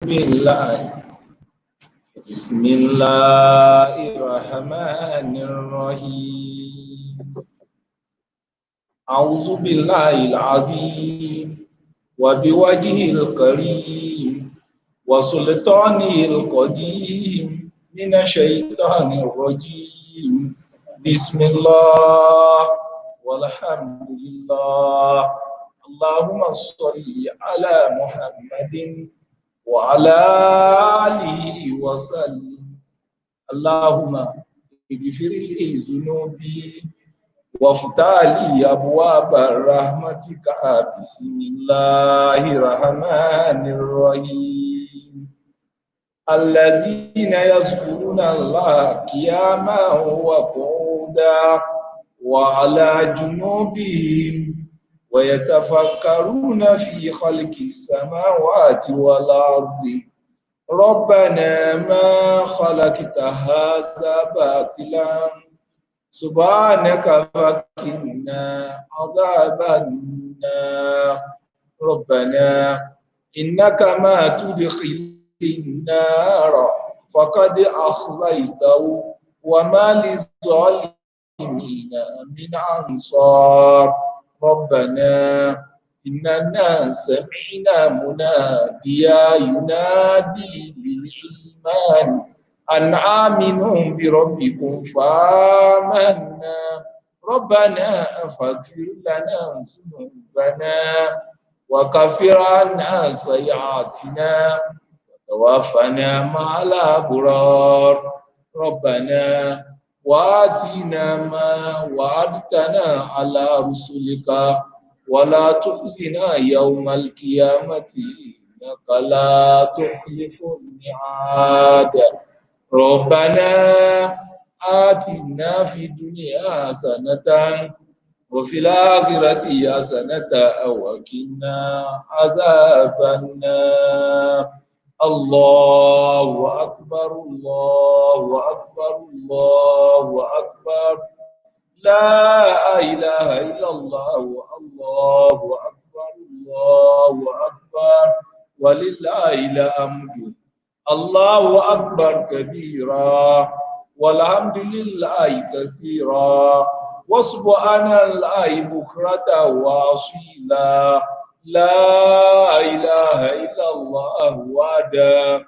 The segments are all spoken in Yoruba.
بالله بسم الله الرحمن الرحيم أعوذ بالله العظيم وبوجهه الكريم وسلطانه القديم من الشيطان الرجيم بسم الله والحمد لله اللهم صل على محمد وعلى آله وسلم اللهم اغفر لي ذنوبي وافتح لي أبواب رحمتك بسم الله الرحمن الرحيم الذين يذكرون الله قياما وقعودا وعلى جنوبهم ويتفكرون في خلق السماوات والأرض ربنا ما خلقت هذا باطلا سبحانك فقنا عذاب النار ربنا إنك ما تدخل النار فقد أخزيته وما للظالمين من أنصار ربنا إننا سمعنا مناديا ينادي للإيمان أن آمنوا بربكم فآمنا ربنا فاغفر لنا ذنوبنا وكفر عنا سيئاتنا وتوفنا مع الأبرار ربنا وآتنا ما وعدتنا على رسلك ولا تخزنا يوم القيامة إنك لا تخلف الميعاد ربنا آتنا في الدنيا حسنة وفي الآخرة حسنة وقنا عذاب النار الله أكبر الله أكبر الله أكبر لا إله إلا الله الله أكبر الله أكبر ولله الحمد الله أكبر كبيرا والحمد لله كثيرا وسبحان الله بكرة وأصيلا لا إله إلا الله وحده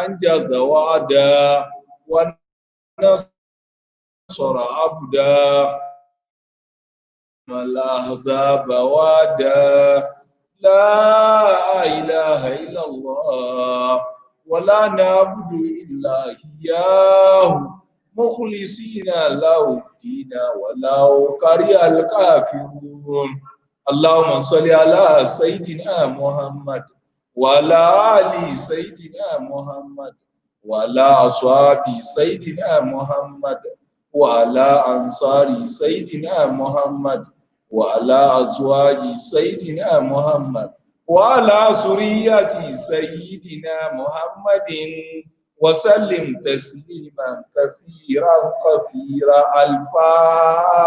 أنجز وعدا ونصر عبدا والأحزاب وحدا لا إله إلا الله ولا نعبد إلا إياه مخلصين له الدين ولو كره الكافرون اللهم صل على سيدنا محمد وعلى آل سيدنا محمد وعلى أصحاب سيدنا محمد وعلى أنصار سيدنا محمد وعلى أزواج سيدنا محمد وعلى ذرية سيدنا محمد وسلم تسليما كثيرا كثيرا الفاتحة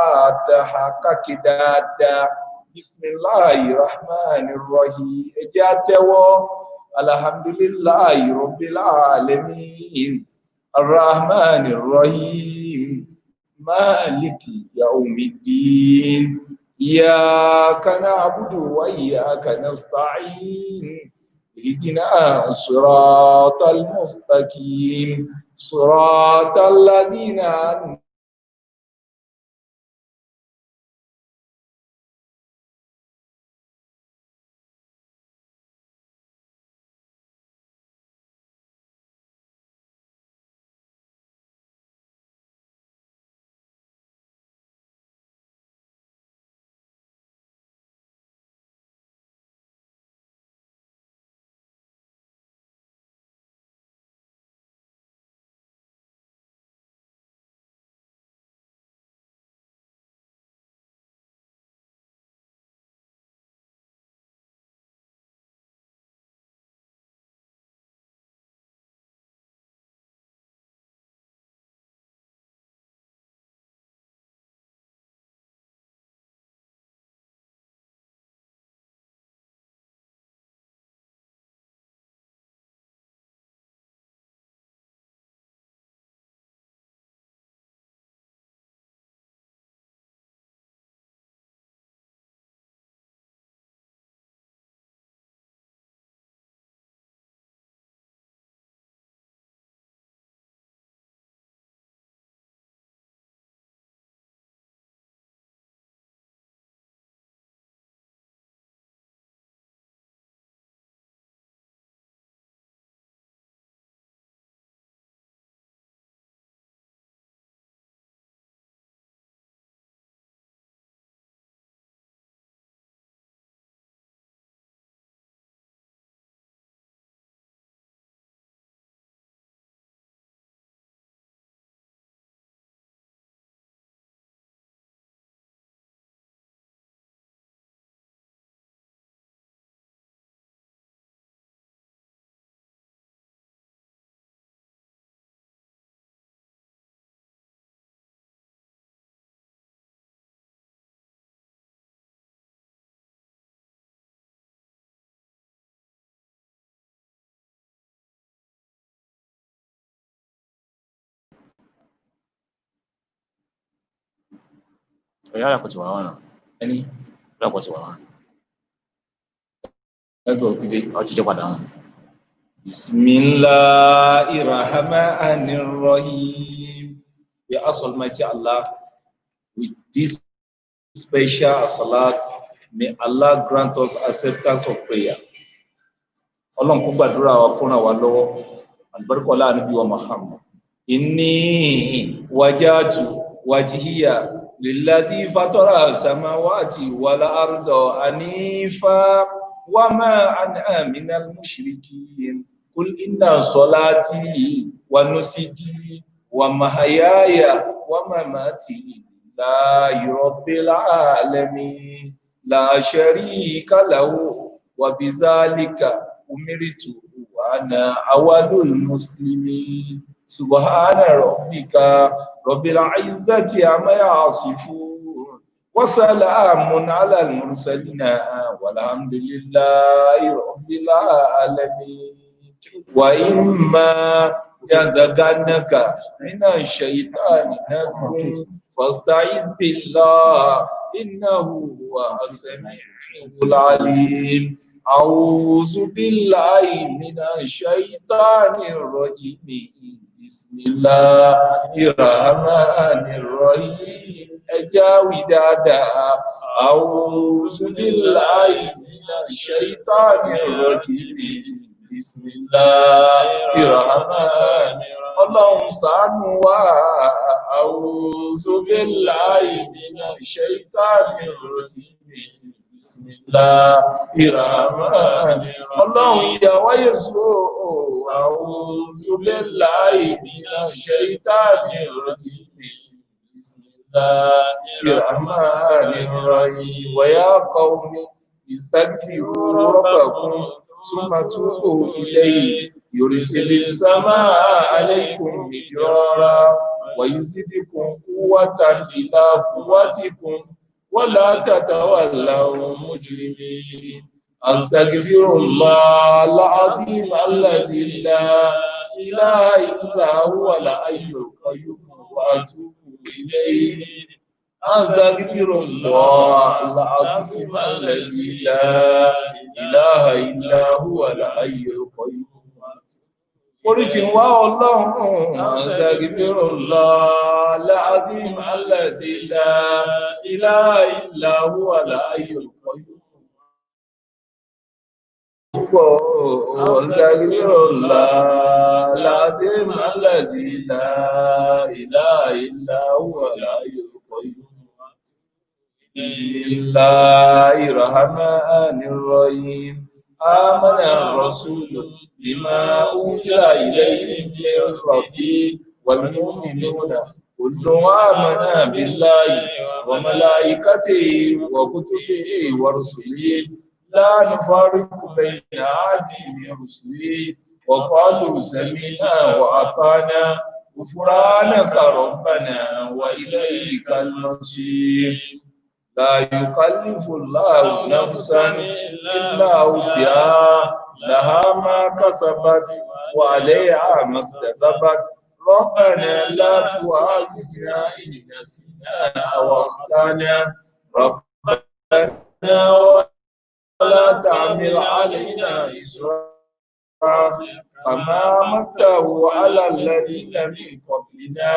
ككدادا بسم الله الرحمن الرحيم اجاتوا الحمد لله رب العالمين الرحمن الرحيم مالك يوم الدين إياك نعبد وإياك نستعين اهدنا الصراط المستقيم صراط الذين أنعمت Yálà kò ti wà wọ́n náà. ẹni Yálà kò ti wà wọ́n. ẹgbẹ́ Ọtí jẹ́ padà wọn. Bismillahirrahmanirrahim. We ask Almighty Allah with this special salat, may Allah grant us acceptance of prayer. Ọlọ́run kó gbàdúrà wa fúnra wa lọ́wọ́. Àlùbáríkà Ànábì wa Muhammad. Inni wajjahtu wajhiya lilladhi fatara samawati wal arda hanifa wa ma ana minal mushrikin. Qul inna salati wa nusuki wa mahyaya wa mamati lillahi rabbil alamin la sharika lahu wa bizalika umirtu wa ana awwalul muslimin. Subhana rabbika rabbil izzati amma yasifun wa salamun alal mursalin walhamdulillahi rabbil alamin. Wa imma yazagannaka minash shaitani nazghun fasta'iz billah innahu huwas samiul alim. A'udzu billahi minash shaitanir rajim. Bismillahirrahmanirrahim. Ẹja wí dáadáa. A'udzu billahi minash shaitanir rajim. Bismillahirrahmanirrahim. Ọlọ́run ṣàánú wa. A'udzu billahi minash shaitanir rajim. Bismillahirrahmanirrahim. Ọlọ́run ìyàwó Yésù. A'udzu billahi minash shaitanir rajim. Bismillahirrahmanirrahim. Wa ya qawmi istaghfiru rabbakum ثم توبوا إليه يرسل السماء عليكم مدرارا ويزدكم قوة إلى قوتكم ولا تتولوا مجرمين. أستغفر الله العظيم الذي لا إله إلا هو الحي القيوم وأتوب إليه. أستغفر الله العظيم الذي لا إله إلا هو الحي القيوم. Foríjìn wá Ọlọ́run. أستغفر الله العظيم الذي لا إله إلا هو الحي القيوم. أستغفر الله العظيم الذي لا إله إلا هو الحي القيوم. بسم الله الرحمن الرحيم. آمن الرسول بما أنزل إليه من ربه والمؤمنون كل آمن بالله وملائكته وكتبه ورسله لا نفرق بين أحد من رسله وقالوا سمعنا وأطعنا غفرانك ربنا وإليك المصير. لا يكلف الله نفسا إلا وسعها لها ما كسبت وعليها ما اكتسبت. ربنا لا تؤاخذنا إن نسينا أو أخطأنا ربنا ولا تحمل علينا إصرا كما حملته على الذين من قبلنا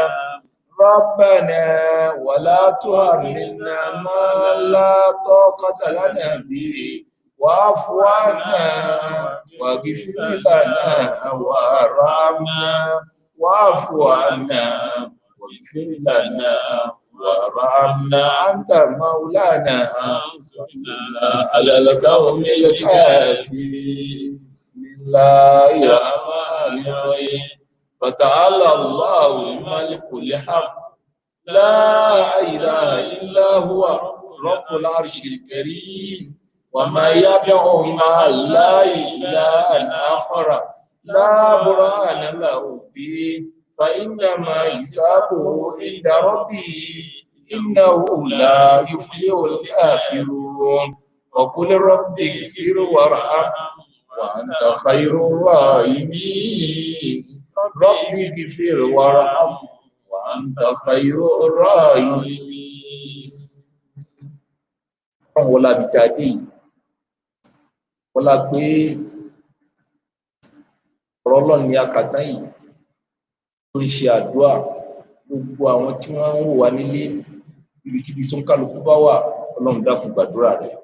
ربنا ولا تحملنا ما لا طاقة لنا به واعف عنا واغفر لنا وارحمنا واعف عنا واغفر لنا وارحمنا أنت مولانا انصرنا على القوم الكافرين. بسم الله الرحمن الرحيم. فتعالى الله الملك الحق لا إله إلا هو رب العرش الكريم. وما يدعو مع الله إلها آخر لا برهان له به فإنما حسابه عند ربه إنه لا يفلح الكافرون. وقل رب اغفر وارحم وأنت خير الراحمين. رب اغفر وارحم وأنت خير الراحمين. àwọn wọlá bìtàdé wọlá pé ọ̀rọ̀ Ọlọ́run ni akàtà yìí tó ń ṣe àdúrà gbogbo àwọn tí wọ́n ń wò wá nílé ibikíbi tó ń kálukú bá wà Ọlọ́run dákun gbàdúrà rẹ̀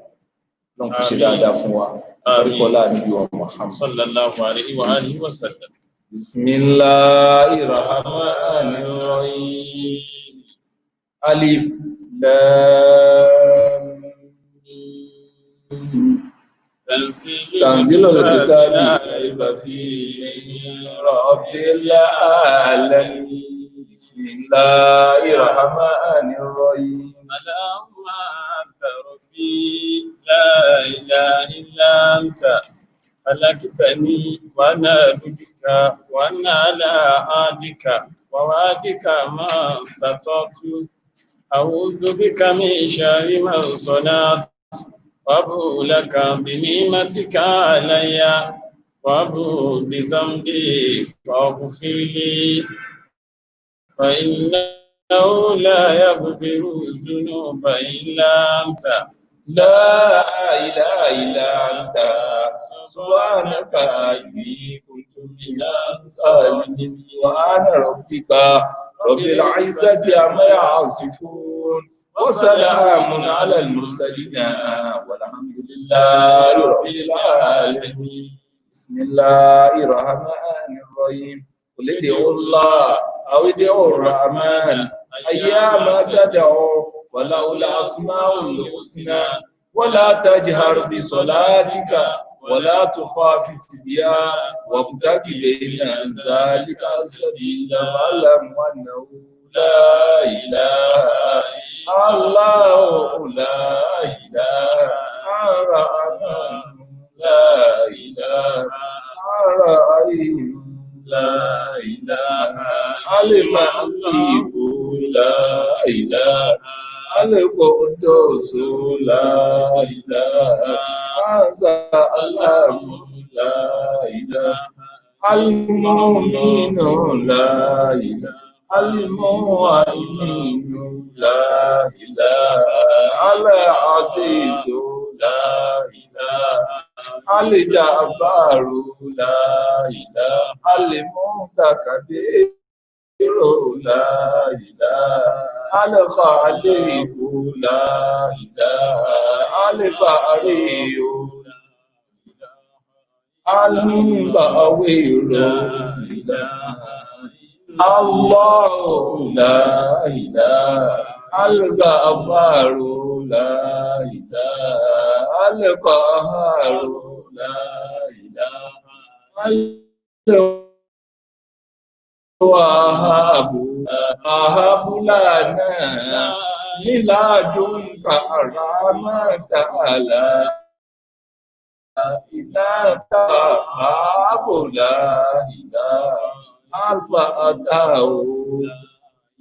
Ọlọ́run kò ṣe dáadáa fún wa barikọlá níbi wa Muhammad sallallahu alaihi wa alihi wa sallam. Bismillahir Rahmanir Rahim. Alif Lam Mim. Tanzilul kitabi la rayba fihi min rabbil alamin. Bismillahir Rahmanir Rahim. Allahumma anta rabbi la ilaha illa anta خلقتني وأنا عبدك وأنا على عهدك ووعدك ما استطعت أعوذ بك من شر ما صنعت وأبوء لك بنعمتك علي وأبوء بذنبي فاغفر لي فإنه لا يغفر الذنوب إلا أنت لا إله إلا أنت سبحانك إني كنت من الظالمين وأنا ربك رب العزة عما يصفون وسلام على المرسلين والحمد لله رب العالمين بسم الله الرحمن الرحيم قل ادعوا الله أو ادعوا الرحمن أيما تدعوا وله الأسماء الحسنى ولا تجهر بصلاتك ولا تخافت بها وابتغ بين ذلك السبيل واعلم أنه لا إله إلا الله لا إله الرحمن لا إله الرحيم لا إله الملك لا إله القدوس لا إله السلام لا إله المؤمن لا إله المؤمن لا إله العزيز لا إله الجبار لا إله المتكبر لا إله الخالق لا إله البارئ المصور لا إله الله لا إله الغفار لا إله القهار لا إله وهب لنا من لدنك رحمة على إله وهب لا إله الفتاه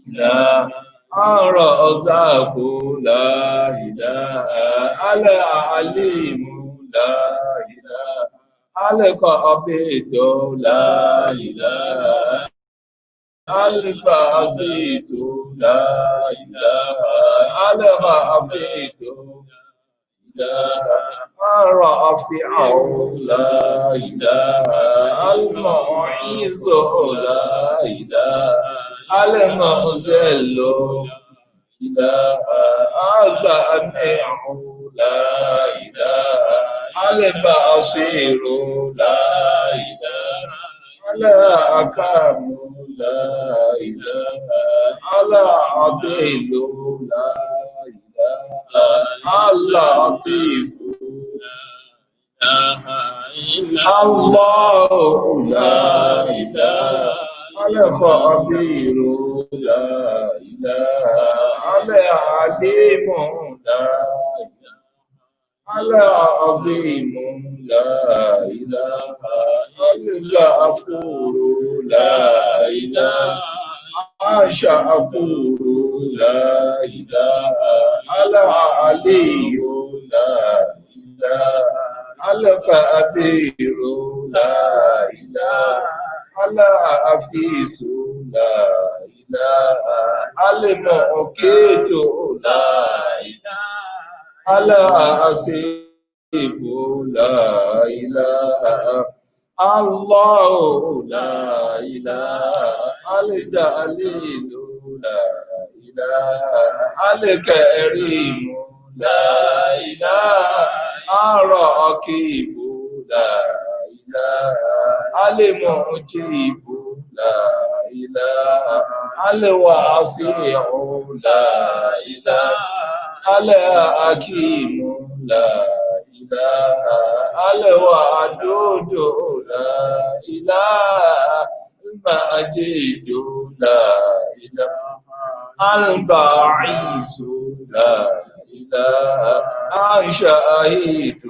لا الرزاق لا إله العليم لا إله القابض لا إله الباسط لا إله الخافض لا الرافع لا إله المعيذ لا إله المعزل لا السميع لا إله البصير لا إله الحكم لا إله العدل لا إله اللطيف الله لا إله الخبير لا إله العليم لا إله العظيم لا إله الغفور لا إله الشكور لا إله العلي لا إله الكبير لا إله العفيس لا إله المؤكد لا إله الحسيب لا إله الله لا إله الجليل لا إله الكريم لا إله الرقيب لا إله المجيب لا إله الواسع لا إله الحكيم لا إله الودود لا إله المجيد لا إله البعيس لا إله الشهيد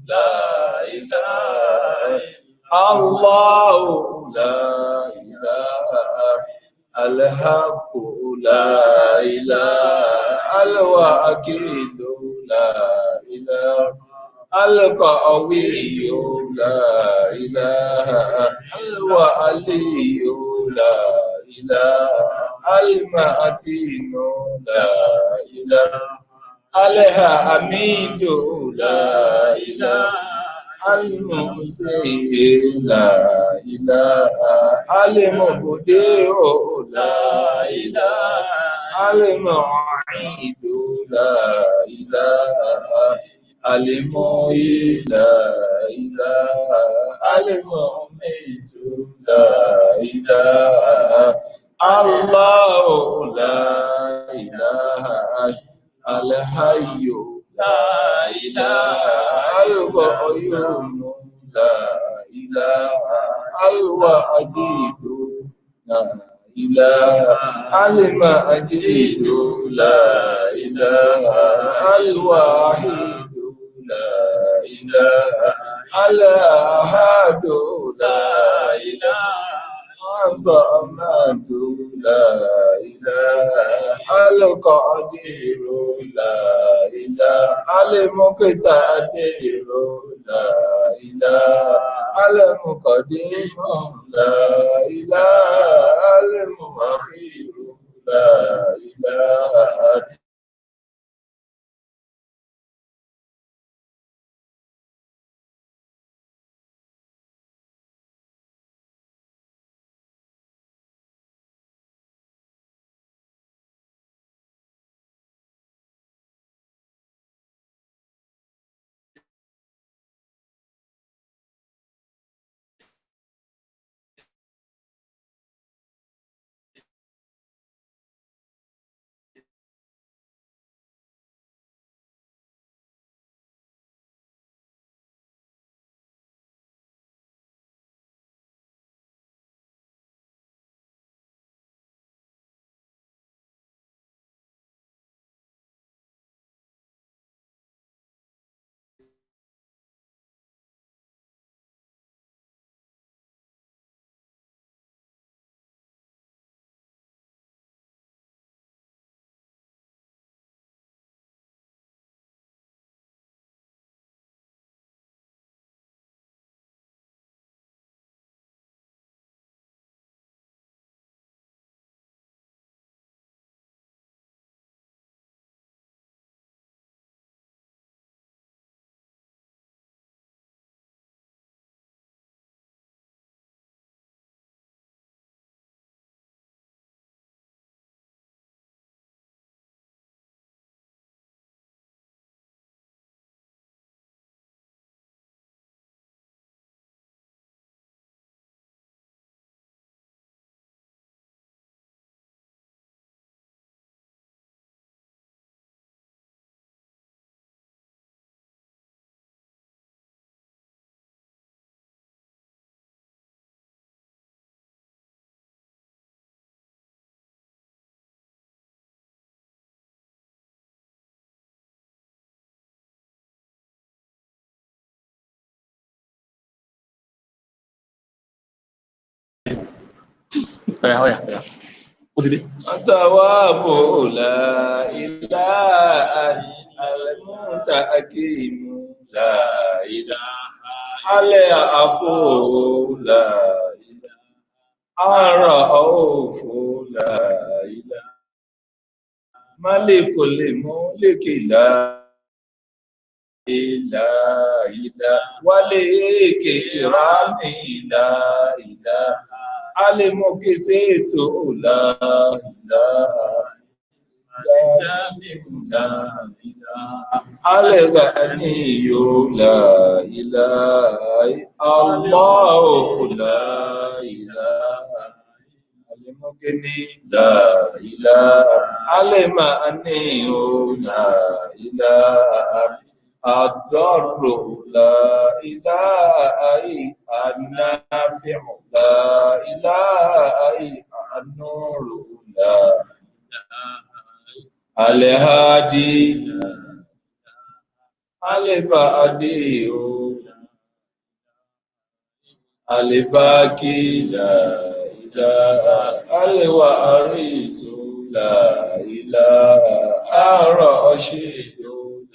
لا إله الله لا إله الحق لا إله الوكيل لا إله القوي لا إله الولي لا إله المتين لا إله الحميد لا إله المحسن لا إله المبدع لا إله المعيد لا إله المحيي لا إله المميت لا إله الله لا إله الحي لا إله القيوم لا إله الواجد لا إله المجيد لا إله الواحد لا إله الأحد لا إله الصمد لا إله القدير لا إله المقتدر لا إله المقدم لا إله المؤخر لا إله التواب لا إله المتحكم لا إله العفو لا إله الرؤوف لا إله ملك الملك لا la ilaha wálé kèrami la ilaha alimokese tó la ilaha la ilaha alganiyo la ilaha Allahu la ilaha alimokeni la ilaha alimaniyo la ilaha الضر لا إله إلا النافع لا إله إلا النور لا الهادي البادي الباقي لا إله الوارث لا إله الرشيد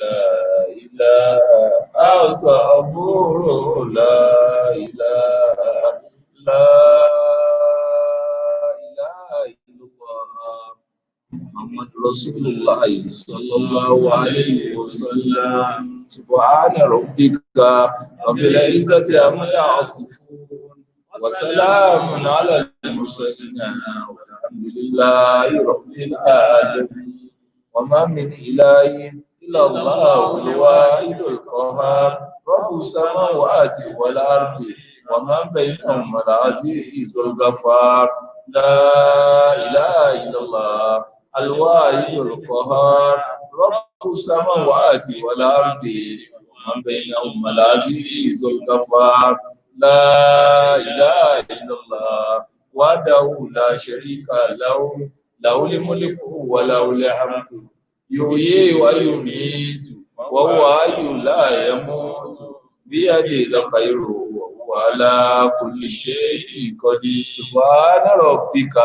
لا إله الصبور لا إله لا إله إلا الله محمد رسول الله صلى الله عليه وسلم سبحان ربك رب العزة عما يصفون وسلام على المرسلين والحمد لله رب العالمين وما من إله إلا الله الواحد القهار رب السماوات والأرض ومن بينهما العزيز الغفار لا إله إلا الله الواحد القهار رب السماوات والأرض ومن بينهما العزيز الغفار لا إله إلا الله وحده لا شريك له له الملك وله الحمد يحيي ويميت وهو حي لا يموت بيده الخير وهو على كل شيء قدير سبحان ربك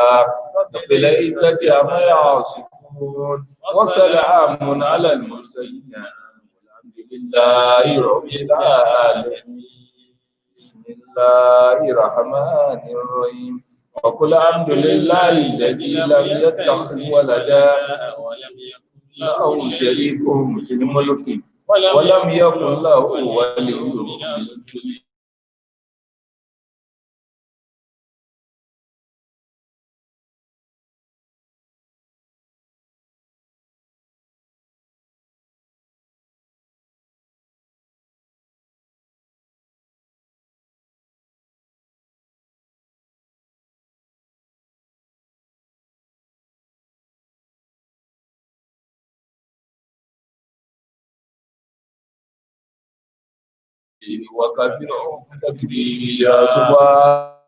رب العزة عما يصفون وسلام على المرسلين والحمد لله رب العالمين بسم الله الرحمن الرحيم وقل الحمد لله الذي لم يتخذ ولدا ولم يكن له شريك في الملك ولم يكن له ولي من الذل وكبرهم تكبيرا سبحان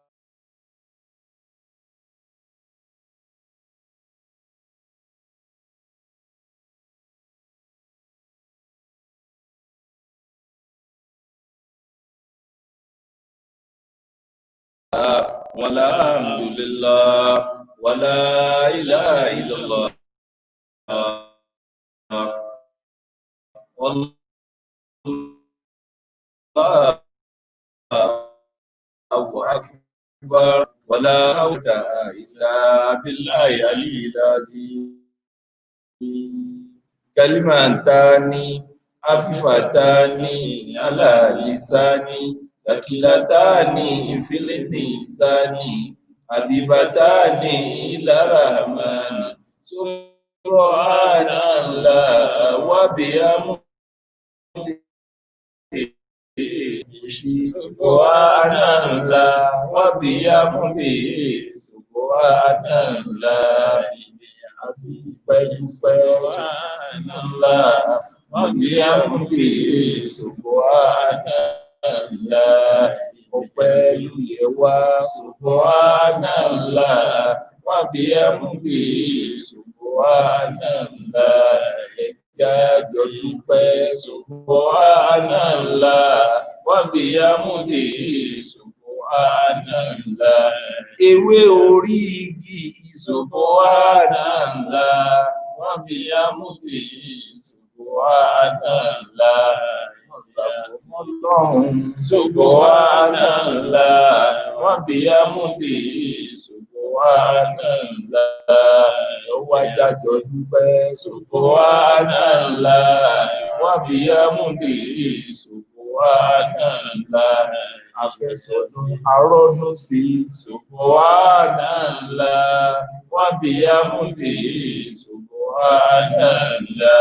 ولا الحمد لله ولا إله إلا الله والله أكبر ولا حول إلا بالله العلي العظيم كلمتان خفيفتان على لساني ثقيلتان في الميزان حبيبتان إلى الرحمن سبحان الله وبحمده سبحان الله وبحمده سبحان الله سبحان الله وبحمده سبحان الله ọpẹ́ ló yẹ wá subhanallah wa bihamdihi subhanallah ẹ̀já jọ dúpẹ́ subhanallah wa bihamdihi subhanallah ewé orí igi subhanallah wa bihamdihi subhanallah subhanallah wa bihamdihi subhanallah ó wá jájọ dúpẹ́ subhanallah وبيمضي سبحان الله àfẹsọ̀dún arọ́dún sí subhanallah wa bihamdihi subhanallah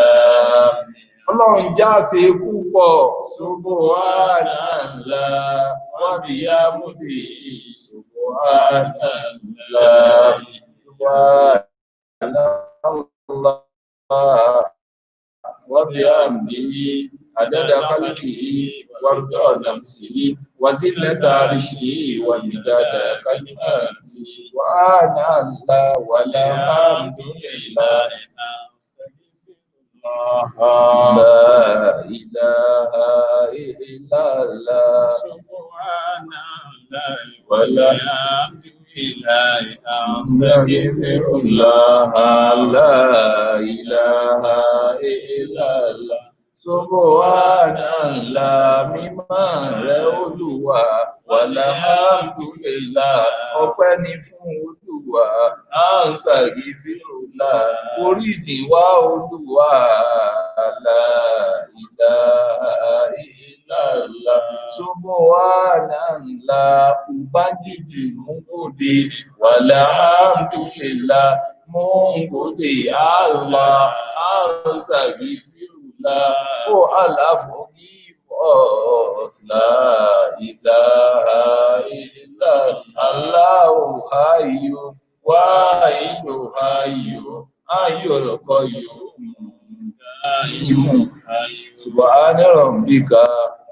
ọlọ́run já ṣe púpọ̀ subhanallah wa bihamdihi subhanallah subhanallah وبحمده عدد خلقه ورضا نفسه وزنة عرشه ومداد كلماته سبحان الله والحمد لله لا إله إلا الله سبحان الله والحمد لله أستغفر الله لا إله إلا الله سبحان الله mímọ́ rẹ̀ Olúwa walhamdulillah ọpẹ́ ni fún Olúwa astaghfirullah foríjì wá Olúwa la ilaha illallah subhanallah ubangiji mungode walhamdulillah mungode Allah astaghfirullah oh Allah forgive us la ilaha illallah Allahu hayyu wa hayyu hayyul qayyum subhana rabbika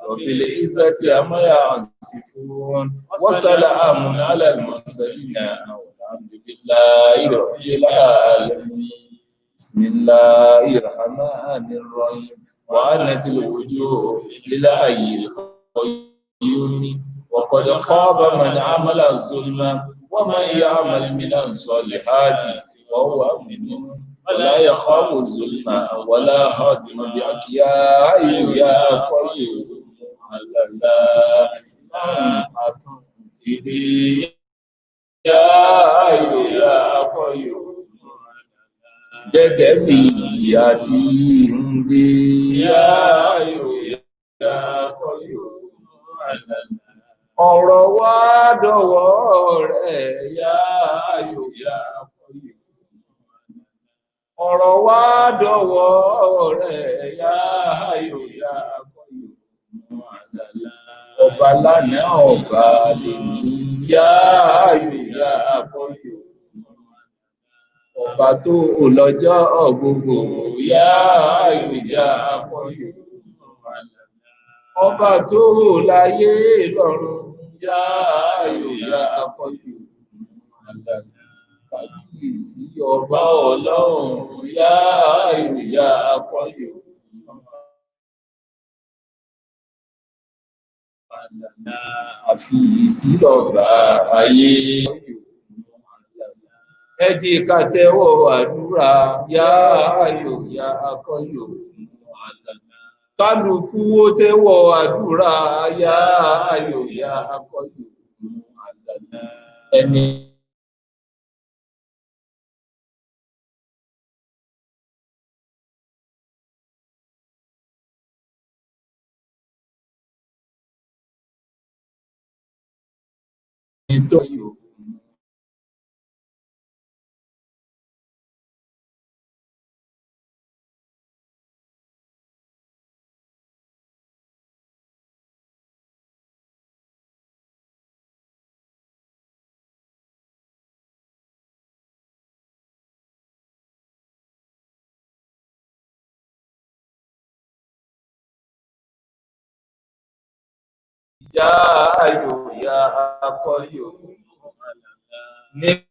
rabbil izzati amma yasifun wa salamun alal mursalin walhamdulillahi rabbil alamin bismillahir rahmanir rahim wa anatil wujuh lil hayyil qayyum wa qad khaba man amala zulma wa man ya'mal minas salihati wa huwa mu'min ولا يخاف الظلم ولا هادم يا حي يا قيوم على الله أتنسدي يا حي يا قيوم gẹ́gẹ́ bí ìyà tí ń dé yá ayò yá kọ́yò ọ̀rọ̀ wa dọ̀wọ́ rẹ̀ yá ayò yá kọ́yò ọ̀rọ̀ wa dọ̀wọ́ rẹ̀ yá ayò yá kọ́yò ọba lánàá ọba lèmi yá ayò yá kọ́yò ọba tó lọ́jọ́ gbogbo yá ayò yá kọ́yò ọba tó láyé lọ́run yá ayò yá kọ́yò kàbíyèsí ọba ọlọ́run yá ayò yá kọ́yò àfiyèsí lọ́ba ayé ẹ jẹ́ ká tẹ́wọ́ àdúrà yá ayò yá kọ́yò kálukú ó tẹ́wọ́ àdúrà yá ayò yá kọ́yò ẹni tó yòó yá ayò yá kọ́yò níbi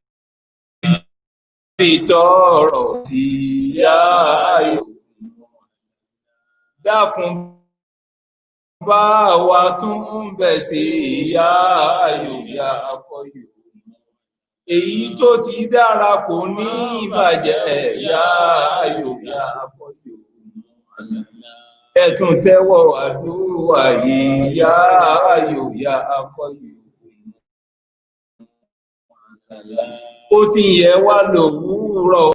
tọ́rọ̀ tí yá ayò dákun bá wa tún bẹ̀ sí yá ayò yá kọ́yò èyí tó ti dára kò ní ìbàjẹ́ yá ayò yá kọ́yò ẹ tún tẹ́wọ́ àdúrà yìí yá ayò yá kọ́yò ó ti yẹ wá lòwúrọ̀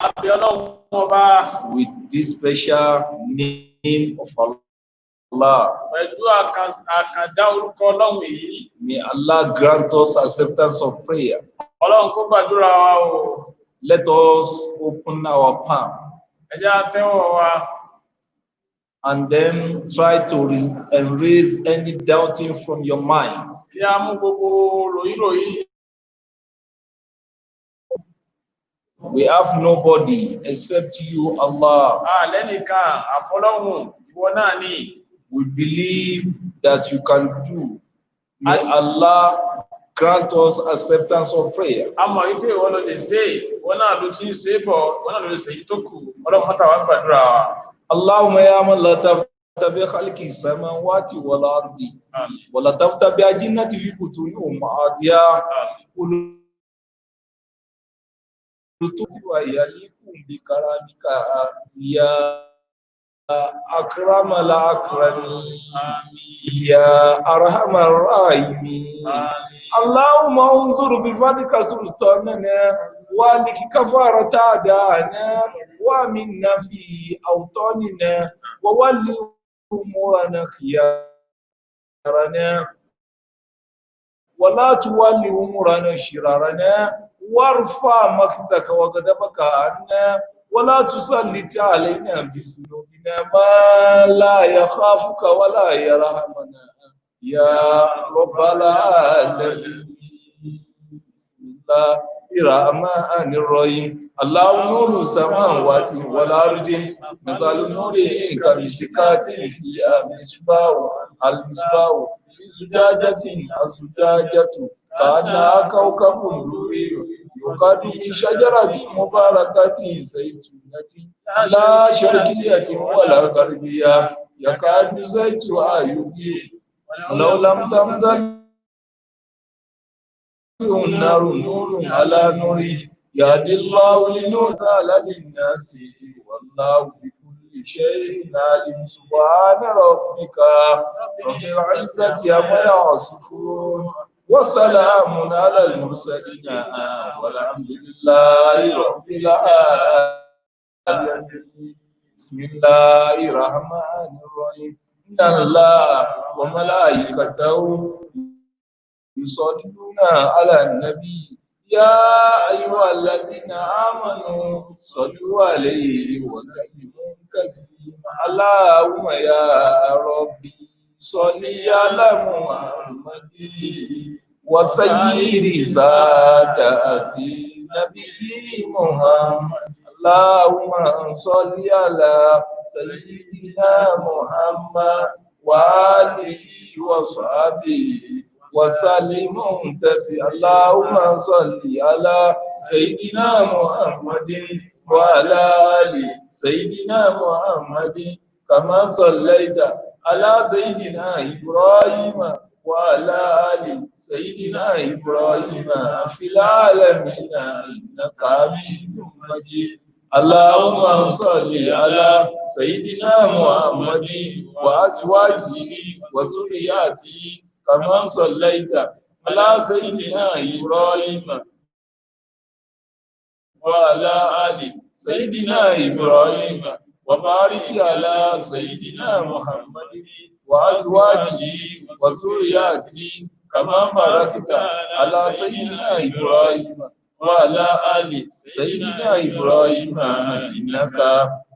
àbí Ọlọ́run ọba with this special name of Allah. pẹ̀lú àkàndá orúkọ Ọlọ́run yìí. May Allah grant us acceptance of prayer. Ọlọ́run kó gbàdúrà wa o. Let us open our palm Ẹ jẹ́ á tẹ́wọ́ wa. and then try to erase any doubting from your mind. Kí a mú gbogbo ròyìnròyìn. We have nobody except you, Allah. Lẹ́nìkan àfọlọ́hun ìwọ náà ni. We believe that you can do. May Allah grant us acceptance of prayer. A mọ̀ wípé ìwọ ló lè ṣe, ìwọ náà ló ti ń ṣe bọ̀, ìwọ náà ló lè ṣe èyí tó kù. Ọlọ́run má ṣàwá gbàdúrà wa. Allahumma ya man latafta bi khalqi samawati wal ardi wa latafta bi ajinnati fi butuni ummahatiha. Wa yalikum bi karamika ya akramal akramin ya arhamar rahimin. Allahumma unzur bi fadlika sultanana wa liki kafarata adana wa minna fi awtanina wa walli umurana khiyarana wa la tuwalli umurana shirarana warfa maktaka wa ghadabaka anna wa la tusallit alaina bisunubina ma la yakhafuka wa la yarhamana ya rabbal alamin. Bismillahir rahim. Allahu nuru samawati wal ardi mithalu nurihi kamiskati fiha misbah al-misbah fi zujajatin az-zujajatu kana kawkabun durriyun yuqadu min shajaratin mubarakatin zaytunatin la sharqiyyatin wala gharbiyya yakadu zaytuha yudhi walau lam tamzal النار نور على نور يهدي الله لنور للناس والله بكل شيء عليم. سبحان ربك رب العزة عما يصفون وسلام على المرسلين والحمد لله رب العالمين. بسم الله الرحمن الرحيم. إن الله وملائكته يصلون على النبي يا أيها الذين آمنوا صلوا عليه وسلموا تسليما. اللهم يا ربي صل على محمد وسيد سادات نبي محمد. اللهم صل على سيدنا محمد وآله وصحبه وسلم تسليما. اللهم صل على سيدنا محمد وعلى آل سيدنا محمد كما صليت على سيدنا إبراهيم وعلى آل سيدنا إبراهيم في العالمين إنك حميد مجيد. اللهم صل على سيدنا محمد وأزواجه وذرياته كما صليت على سيدنا إبراهيم وعلى آل سيدنا إبراهيم وبارك على سيدنا محمد وأزواجه وذرياته كما باركت على سيدنا إبراهيم وعلى آل سيدنا إبراهيم إنك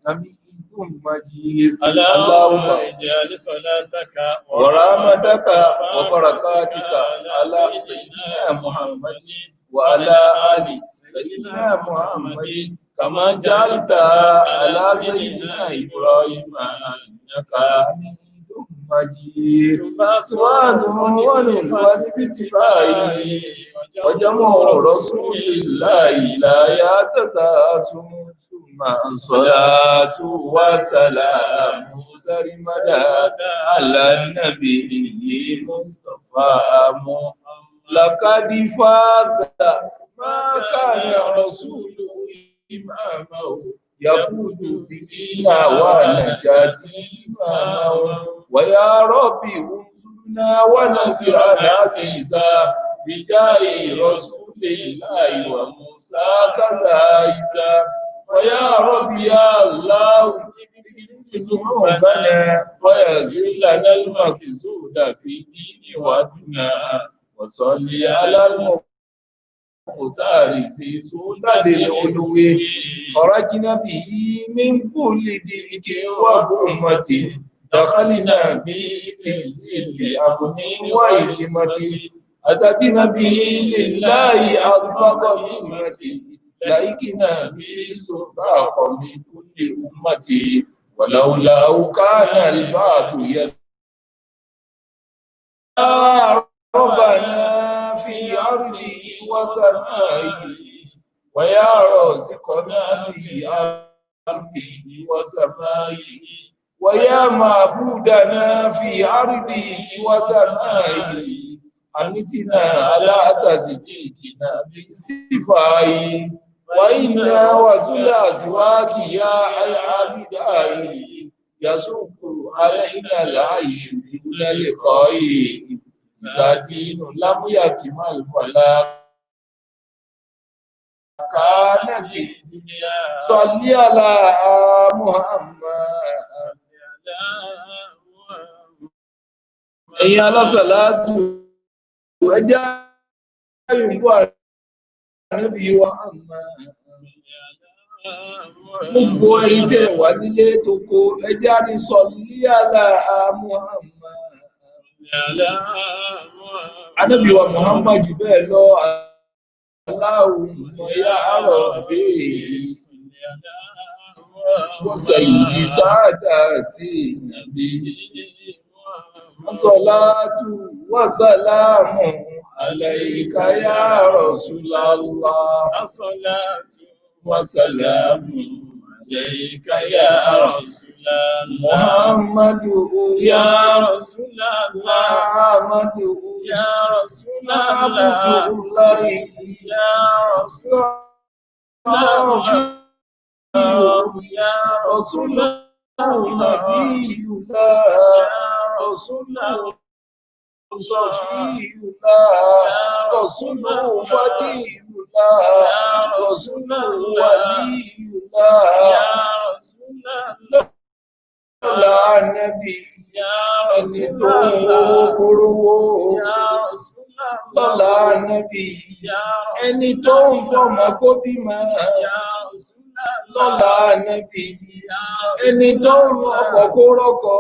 حميد مجيد. اللهم اجعل صلاتك ورحمتك وبركاتك على سيدنا محمد وعلى آل سيدنا محمد كما جعلتها على سيدنا إبراهيم إنك حميد مجيد. سبحانه ونفعل باتباعه وجمع رسول الله لا يتساسم. ثم الصلاة والسلام سرمدا على النبي المصطفى لقد فاز ما كان رسول إمامه يقود بنا ونجاة إمامه. ويا ربي انصرنا ونصر عزيزا بجاه رسول الله وموسى كذا عيسى ويا ربي يا الله ذنوبنا ويغفر لنا المكسود في دين ودنا وصل على المختار في سودة العلو خرجنا به من كل ضيق وهمة دخلنا به في ظل أمن وعزمة أتتنا به لله أسباب نعمة لئكنا به سباق من كل أمة ولولا كان البعض ربنا في أرضه وسمائه ويا رازقنا في أرضه وسمائه ويا معبودنا في أرضه وسمائه أمتنا على تصديقنا باستفائه وإنا وزل أزواج يا عبدائي يسوق علينا العيش دون لقائه إذا دين لم يكمل فلا كانت الدنيا صل على محمد ẹ̀yin alásàlátù ẹjá yìnbó ànábì wa àmà gbogbo ẹ̀yin tẹ́ wà nílé tó kó ẹjá ní sọ̀lí àlà Muhammad ànábì wa Muhammad jù bẹ́ẹ̀ lọ Allahumma ya Rabbi wa sayyidi saadati nabi Salatu wa salamu alayka ya Rasulallah. Salatu wa salamu alayka ya Rasulallah. Muhammadu ya Rasulallah. Muhammadu ya Rasulallah. Abdullahi ya Rasulallah. Ya Rasulallah. Nabiyullah. Rasulullah Safiyullah Rasulullah Fadilullah Rasulullah Waliyullah la Nabi ẹni tó kúrúwó lọ́la Nabi ẹni tó ń fọmọ kó bímọ lọ́la Nabi ẹni tó ń rọkọ̀ kó rọkọ̀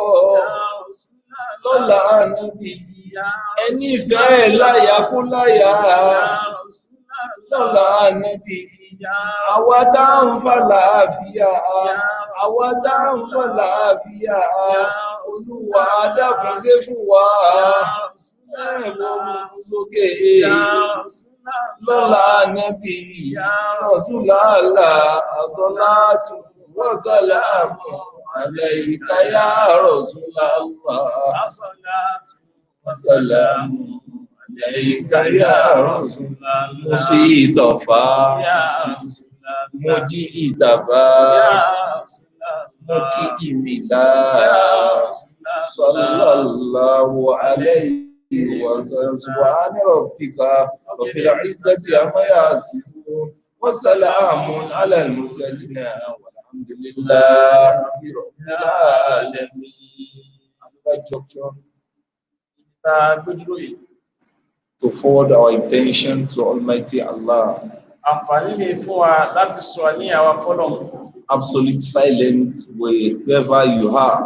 lọ́la Ànábì ẹni ìfẹ́ láyà kú láyà lọ́la Ànábì àwa tá ń fà láàfíà àwa tá ń fà láàfíà Olúwa dákun ṣe fún wa ẹ̀wọ̀n sókè lọ́la Ànábì Rasulullah as-salatu wa salamu عليك يا رسول الله الصلاة والسلام عليك يا رسول الله مصطفى يا رسول الله مجيتبا يا رسول الله مكيملا يا رسول الله صلى الله عليه وسلم سبحان ربك رب العزة عما يصفون وسلام على المرسلين Alhamdulillah Rabbil Alamin. To forward our intention to Almighty Allah. Àǹfààní ni fún wa láti sọ ní àwa fọ́lọ̀. Absolute silence wherever you are.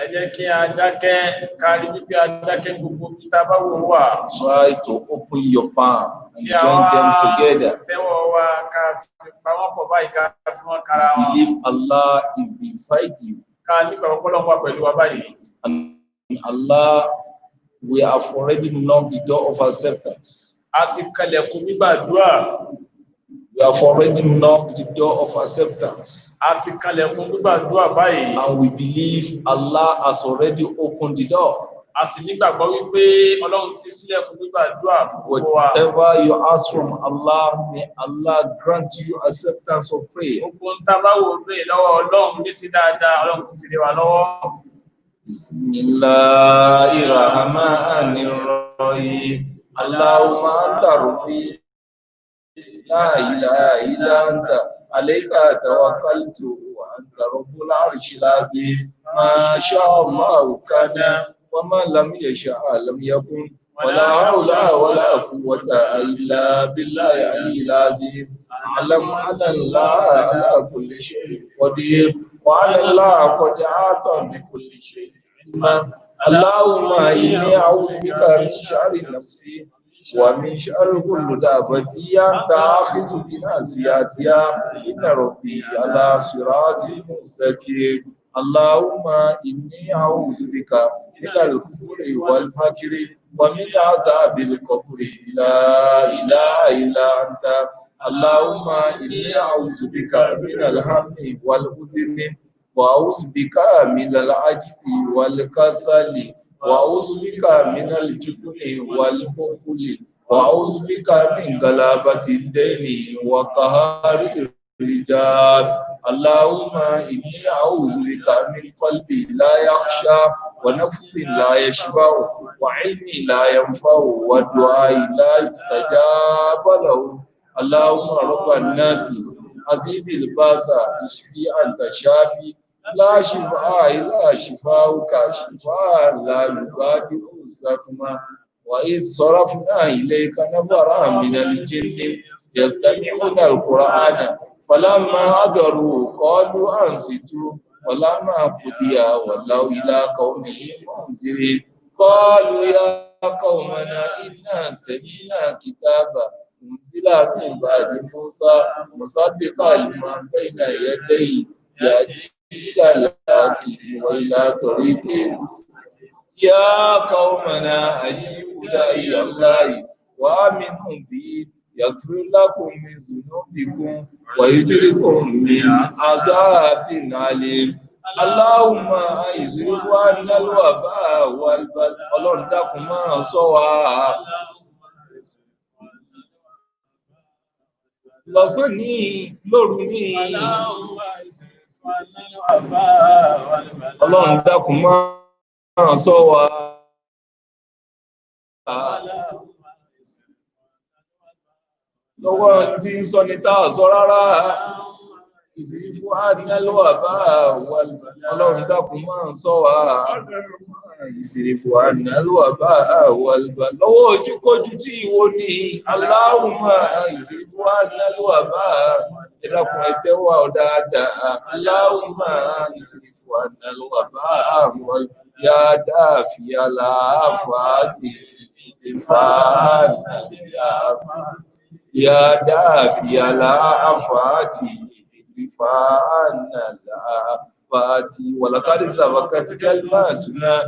Ẹ jẹ́ kí a dákẹ́ kárí wípé a dákẹ́ gbogbo kíta bá wò wà. Try to open your palm and join them together. Tẹ́wọ́ wa ká sì pa wọ́n pọ̀ báyìí ká fi wọ́n kára wọn. Believe Allah is beside you. Ká nípa ọ̀pọ̀lọpọ̀ wà pẹ̀lú wa báyìí. And Allah, we have already knocked the door of acceptance. A ti kalẹ̀kùn gbígbàdúrà. We have already knocked the door of acceptance. A ti kalẹ̀kùn gbígbàdúrà báyìí. And we believe Allah has already opened the door. A sì nígbàgbọ́ wípé Ọlọ́run ti ṣílẹ̀kùn gbígbàdúrà fún gbogbo wa. Whatever you ask from Allah, may Allah grant you acceptance of prayer. Gbogbo ń tá bá wò pé lọ́wọ́ Ọlọ́run ní ti dáadáa, Ọlọ́run fi lé wa lọ́wọ́. Bismillahirrahmanirrahim. Allahumma anta rabbi la ilaha illa anta عليك توكلت وأنت رب العرش العظيم ما شاء الله كان وما لم يشاء لم يكن ولا حول ولا قوة إلا بالله العلي العظيم أعلم أن الله على كل شيء قدير وأن الله قد أعطى بكل شيء علما اللهم إني أعوذ بك من شر نفسي ومن شر كل دابة أنت آخذ بناصيتها إن ربي على صراط مستقيم اللهم إني أعوذ بك من الكفر والفقر ومن عذاب القبر لا إله إلا أنت اللهم إني أعوذ بك من الهم والحزن وأعوذ بك من العجز والكسل وأعوذ بك من الجبن والبخل وأعوذ بك من غلبة الدين وقهر الرجال اللهم إني أعوذ بك من قلب لا يخشى ونفس لا يشبع وعلم لا ينفع ودعاء لا يستجاب له اللهم رب الناس عذيب الباس اشفي أنت شافي لا شفاء إلا شفاؤك شفاء لا يغادر سقما وإذ صرفنا إليك نفرا من الجن يستمعون القرآن فلما حضروا قالوا أنصتوا ولما قضي ولوا إلى قومهم منذرين قالوا يا قومنا إنا سمعنا كتابا أنزل من بعد موسى مصدقا لما بين يديه يهدي إلى الحق وإلى طريق يا قومنا أجيبوا داعي الله وآمنوا به يغفر لكم من ذنوبكم ويجركم من عذاب عليم اللهم اصرف عنا الوباء والبلاء Ọlọ́run dákun máa ṣọ́ wa lọ́sàn ní lóru ní Ọlọ́run dákun máa ṣọ́ wa lọ́wọ́ tí ń sọ ní táà sọ rárá ìsìnfún àdínálọ́wà bá Ọlọ́run dákun máa ṣọ́ wa ìsìnfún àdínálọ́wà bá wàlbà lọ́wọ́ ojúkójú tí ìwọ ní Allahumma ìsìnfún àdínálọ́wà bá ẹ̀dàkùn ẹ̀tẹ́wà ọ̀dáadáa Allahumma ìsìnfún àdínálọ́wà bá wàlbà yá dáàfíà láàfáàtì ìfàánà يا دافي الآفات دفاعنا الآفات ولقد سبقت كلماتنا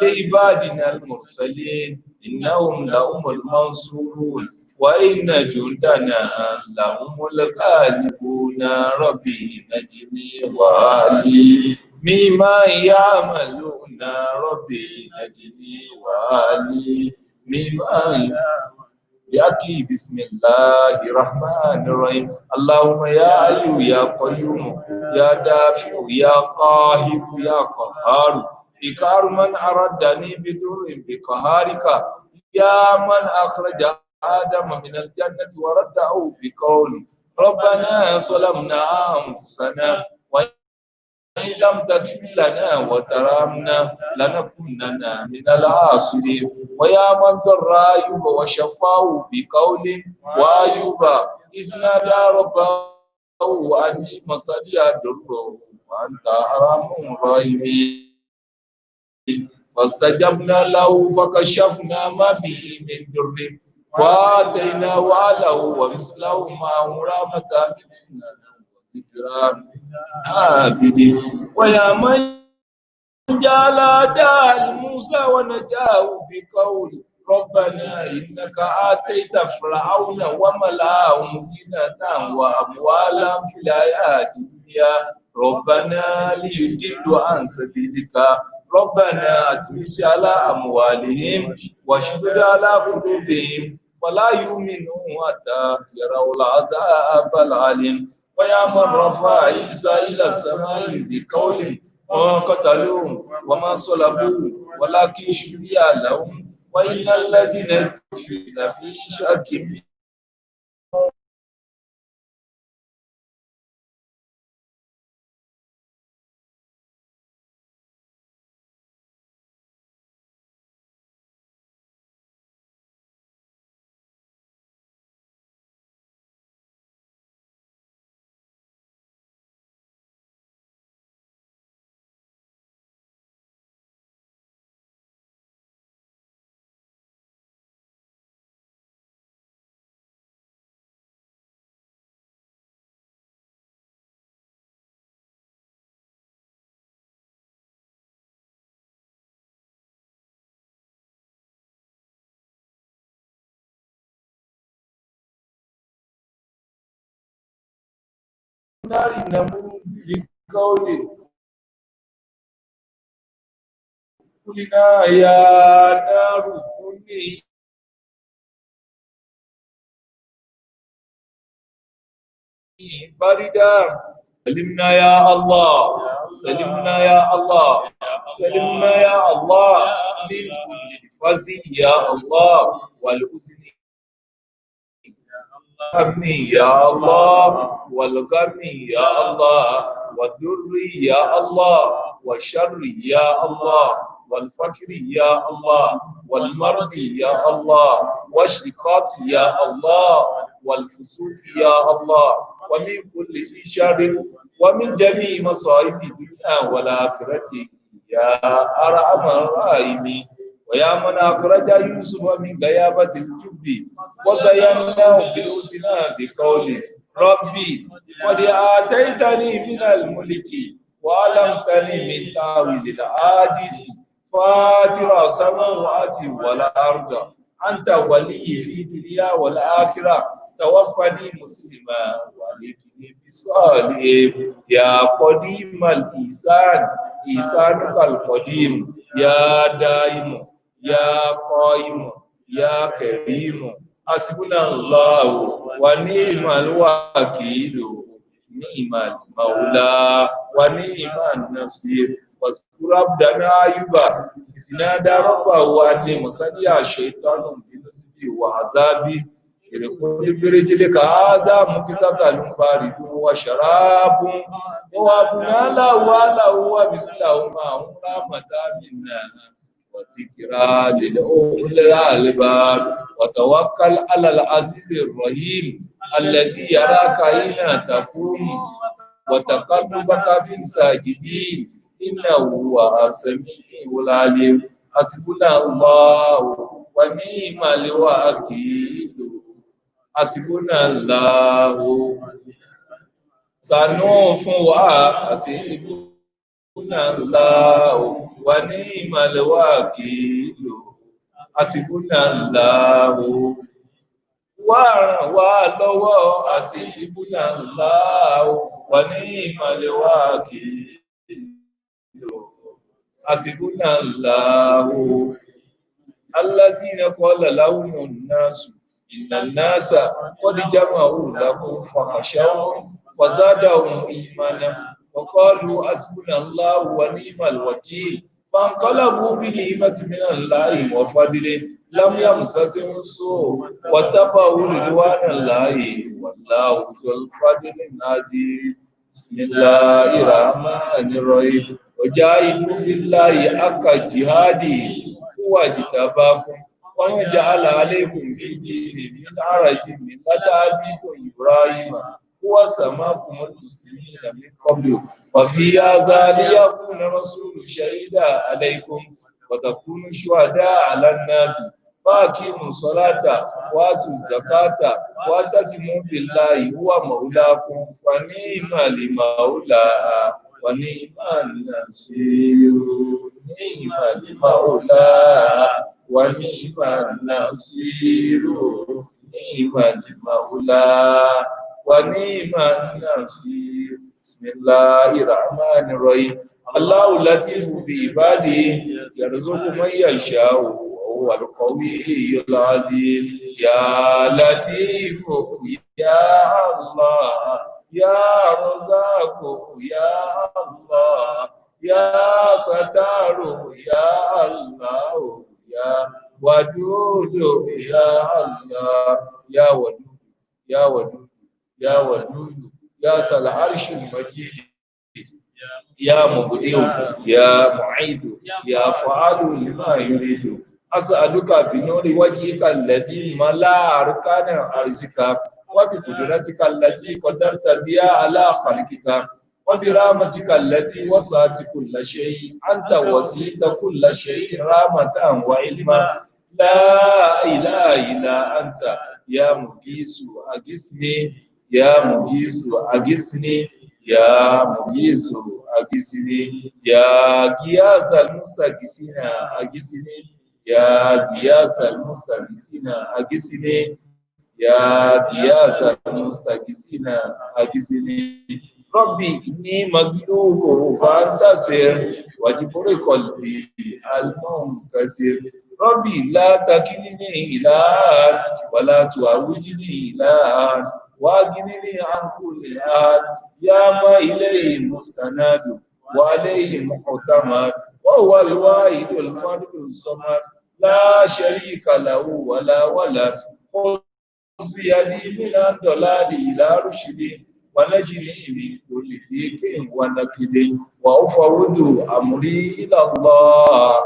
لعبادنا المرسلين إنهم لهم المنصورون وإن جندنا لهم الغالبون ربي نجني وعلي مما يعملون ربي نجني وعلي مما يأتي بسم الله الرحمن الرحيم اللهم يا أيها يا قيوم يا دافع يا قاهر يا قهار إكار من أردني بدر بقهارك يا من أخرج آدم من الجنة ورده بقول ربنا ظلمنا أنفسنا وإن لم تغفر لنا وترحمنا لنكونن من الخاسرين ويا من ضر أيوب وشفاه بقول وأيوب إذ نادى ربه أني مسني الضر وأنت أرحم الراحمين فاستجبنا له فكشفنا ما به من ضر وآتيناه أهله ومثله معه رحمة منا وذكرى عابدين ويا من جعل دال موسى ونجاه بقول ربنا إنك آتيت فرعون وملأهم زينة وأموالا في الحياة الدنيا ربنا ليضلوا عن سبيلك ربنا أطمس على أموالهم واشدد على قلوبهم فلا يؤمنوا حتى يروا العذاب العليم ويا من رفع عيسى إلى السماء بقول وما قتلوه وما صلبوه ولكن شبه لهم وإن الذين يكفرون في شك نار نموت بقول قلنا يا نار كوني بردا سلمنا يا الله سلمنا يا الله سلمنا يا الله من كل فزع يا الله والحزن هم يا الله والغم يا الله والضر يا الله والشر يا الله والفقر يا الله والمرض يا الله والشقاق يا الله والفسوق يا الله ومن كل شر ومن جميع مصائب الدنيا والآخرة يا أرحم الراحمين ويا من أخرج يوسف من غيابة الجب وزيناه بالحسنى بقول ربي قد آتيتني من الملك وعلمتني من تأويل الأحاديث فاطر السماوات والأرض أنت ولي في الدنيا والآخرة توفني مسلما والحقني بالصالحين يا قديم الإحسان إحسانك القديم يا دائم يا قائم يا كريم حسبنا الله ونعم الوكيل نعم المولى ونعم النصير واذكر عبدنا أيوب إذ نادى ربه أني مسني الشيطان بنصبي وعذابي يقول برجلك هذا مقتتل بارد وشراب ووهبنا له ومثله معه رحمة منا وذكرى لأولي الألباب وتوكل على العزيز الرحيم الذي يراك حين تقوم وتقلبك في الساجدين إنه هو السميع العليم حسبنا الله ونعم الوكيل حسبنا الله سنوف حسبنا الله ونعم الوكيل حسبنا الله wàràn wá lọ́wọ́ àsìbùnà ńlá wà ní ìmàlẹ́wà kìlò àsìbùnà ńlá allazina qala lahumun nasu innan nasa qad jama'u lakum fakhashawhum wa zadahum imanan wa qalu hasbunallahu wa ni'mal wakeel fanqalabu bi ni'matin minallahi wa fadlin لم يمسسهم سوء واتبعوا رضوان الله والله ذو الفضل العظيم بسم الله الرحمن الرحيم وجاهدوا في الله حق جهاده هو اجتباكم وما جعل عليكم في دين من حرج ملة أبيكم إبراهيم هو سماكم المسلمين من قبل وفي هذا ليكون رسول شهيدا عليكم وتكونوا شهداء على الناس فاقيموا الصلاة وآتوا الزكاة واعتصموا بالله هو مولاكم فنعم المولى ونعم النصير نعم المولى ونعم النصير نعم المولى ونعم النصير بسم الله الرحمن الرحيم الله لطيف بعباده يرزق من يشاء وهو القوي العزيز يا لطيف يا الله يا رزاق يا الله يا ستار يا الله يا ودود يا الله يا ودود يا ودود يا ودود يا ذا العرش المجيد يا مبدئ يا معيد يا فعال لما يريد أسألك بنور وجهك الذي ملا أركان أرزك وبقدرتك التي قدرت بها على خلقك وبرحمتك التي وسعت كل شيء أنت وسعت كل شيء رحمة وعلما لا إله إلا أنت يا مجيس أغثني يا مجيس أغثني يا مجيس أغثني يا غياث المستغيثين أغثني يا غياث المستغيثين أغثني يا غياث المستغيثين أغثني ربي إني مغلوب فانتصر واجبر قلبي المنكسر ربي لا تكلني إلى أحد ولا تعوجني إلى أحد واغنني عن كل أحد يا ما إليه مستند وعليه معتمد وهو الواحد الفرد الصمد لا شريك له ولا ولد خذ بيدي من الضلال إلى رشد ونجني من كل ضيق ونكد وأفوض أمري إلى الله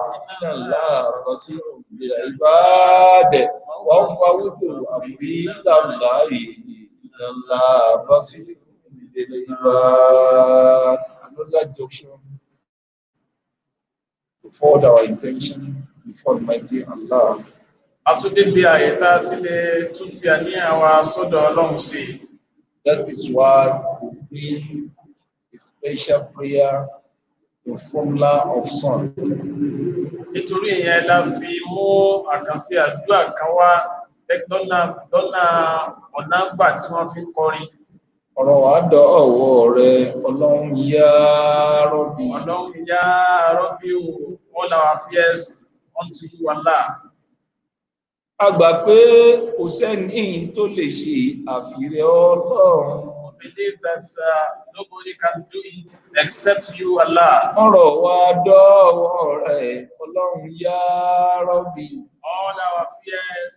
إن الله بصير بالعباد وأفوض أمري إلى الله إن الله بصير بالعباد. Another junction to forward our intention before Almighty Allah. Àtúndé bí àyẹ̀tá tí lè tún fi àníyàn wa sọ́dọ̀ Ọlọ́run sí. That is why we bring a special prayer, the formula of song. Nítorí ìyẹn la fi mú àkànṣe àdúrà kan wá lọ́nà ọ̀nà gbà tí wọ́n fi ń kọrin. Ọ̀rọ̀ wa dọ̀ ọ̀wọ́ rẹ Ọlọ́run yá Rọ́bì. Ọlọ́run yá Rọ́bì o, all our fears unto you Allah. A gbà pé kò sẹ́ni tó lè ṣe àfirẹ́ Ọlọ́run. We believe that nobody can do it except you Allah. Ọ̀rọ̀ wa dọ̀ ọ̀wọ́ rẹ Ọlọ́run yá Rọ́bì. All our fears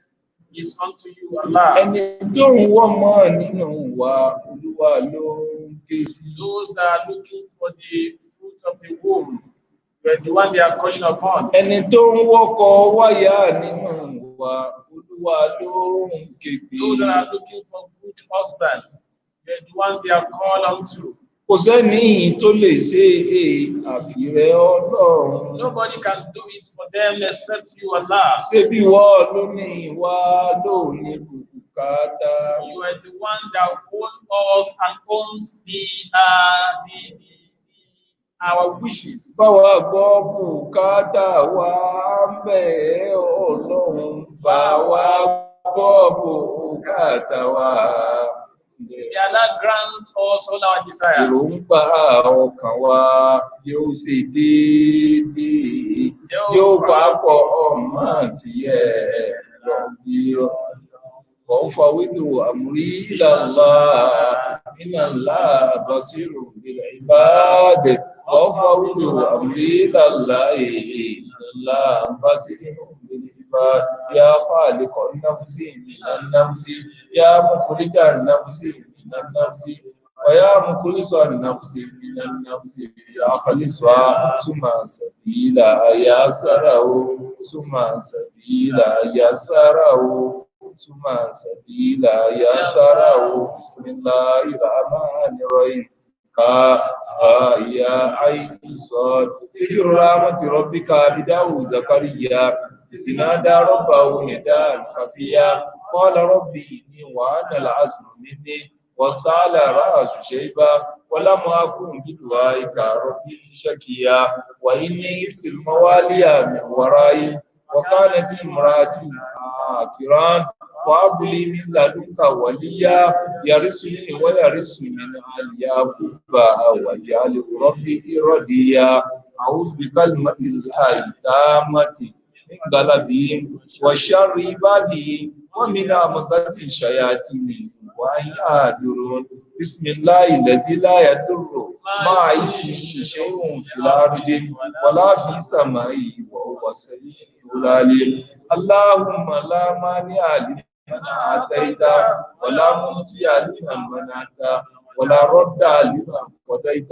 is unto you Allah. Ẹni tó ń wọ́ mọ́ nínú wa Olúwa ló ń ké sí. Those that are looking for the fruit of the womb, you are the one they are calling upon. Ẹni tó ń wọ́kọ̀ wáyà nínú wa Olúwa ló ń ké pè. Those that are looking for good husband, you are the one they are called unto. Kò sẹ́ni tó lè ṣe àfirẹ́ Ọlọ́run. Nobody can do it for them except you Allah. Ṣé bí wọ́n ló ní ìwà ló ní bùkátà? You are the one that owns us and owns our wishes. Báwa gbọ́ bùkátà wa ń bẹ̀ Ọlọ́run. Báwa gbọ́ bùkátà wa. May Allah grant us all our desires. Èròǹgbà ọkàn wa yóò ṣe déédéé, yóò papọ̀ ọmọ tìyẹ̀ lọ bí ọ. وأفوض أمري إلى الله إن الله بصير بالعباد وأفوض أمري إلى الله إن الله بصير بالعباد يا خالق النفس من النفس يا مخرج النفس من النفس ويا مخلص النفس من النفس يا خلصها ثم سبيلا يسره ثم سبيلا يسره ثم سبيلا يسره بسم الله الرحمن الرحيم يا عين صاد ذكر رحمة ربك عبده زكريا إذ نادى ربه نداء خفيا قال ربي إني وأنا العزم مني وسال رأس شيبا ولم أكن بدعائك ربي شقيا وإني خفت الموالي من ورائي وكانت امرأتي عاقرا وهب لي من لدنك وليا يرثني ويرث من آل يعقوب واجعله ربي رضيا أعوذ بكلمة الله التامة من غضبهم وشر عبادهم ومن همزات الشياطين وأن يحضرون بسم الله الذي لا يضر مع اسمه شيء في الأرض ولا في السماء وهو السميع العليم اللهم لا مانع لمن أعطيت ولا معطي لمن منعت ولا رد لمن قضيت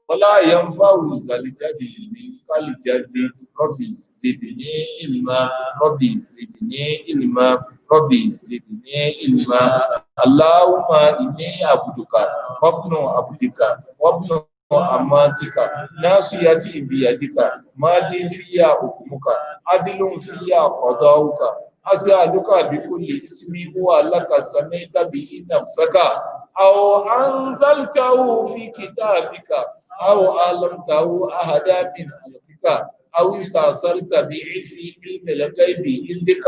ولا ينفع ذا الجد منك الجد ربي زدني علما ربي زدني علما ربي زدني علما اللهم إني عبدك وابن عبدك وابن أماتك ناصيتي بيدك ماض فيها حكمك عدل فيها قضاؤك أسألك بكل اسم هو لك سميت به نفسك أو أنزلته في كتابك أو علمته أحدا من خلقك أو استأثرت به في علم الغيب عندك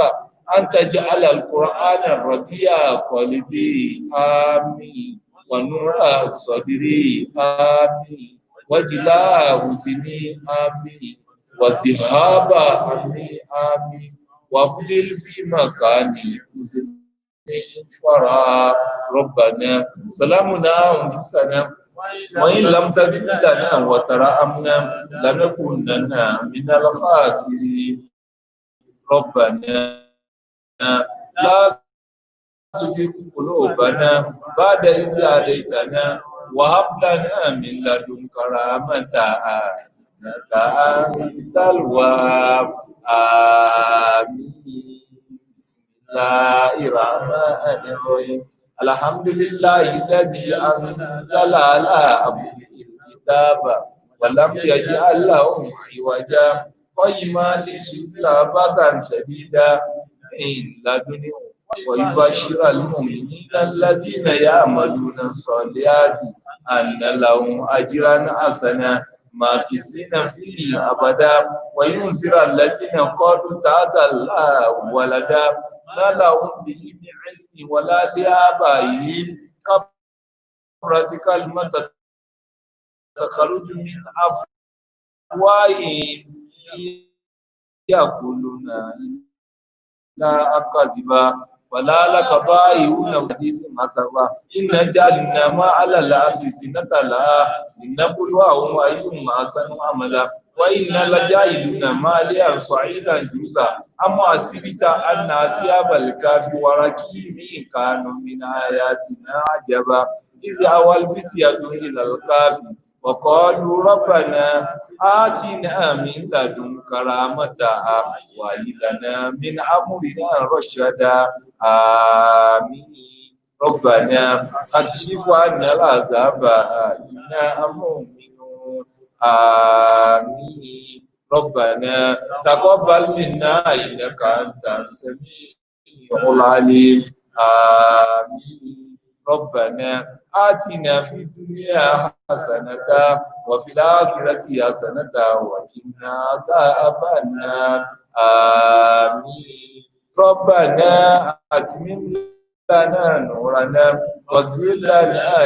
أن تجعل القرآن ربيع قلبي آمين ونور صدري آمين وجلاء حزني آمين وذهاب همي آمين وابدل في مكاني فرا ربنا سلامنا أنفسنا وإن لم تجد لنا وترحمنا لنكونن من الخاسرين ربنا لا تزغ قلوبنا بعد إذ هديتنا وهب لنا من لدنك رحمة إنك أنت الوهاب آمين بسم الله الرحمن الرحيم الحمد لله الذي أنزل على عبده الكتاب ولم يجعل له عوجا قيما لينذر بأسا شديدا من لدنه ويبشر المؤمنين الذين يعملون الصالحات أن لهم أجرا حسنا ماكثين فيه أبدا وينذر الذين قالوا اتخذ الله ولدا ما لهم به من علم ولا لآبائهم كبرت كلمة تخرج من أفواههم يقولون لا أكذبا ولا لك بايعون حديث حسبا إن جعلنا ما على الأرض زينة لها لنبلوهم أيهم أحسن عملا وإنا لجاعلون ما عليها صعيدا جرزا أما حسبت أن أصحاب الكهف والرقيم كانوا من آياتنا عجبا إذ أوى الفتية إلى الكهف وقالوا ربنا آتنا من لدنك رحمة وهب لنا من أمرنا رشدا آمين ربنا اكشف عنا العذاب إنا مؤمنون آمين ربنا تقبل منا إنك أنت السميع العليم آمين ربنا آتنا في الدنيا حسنة وفي الآخرة حسنة وقنا عذاب النار آمين ربنا أتمم لنا نورنا واغفر لنا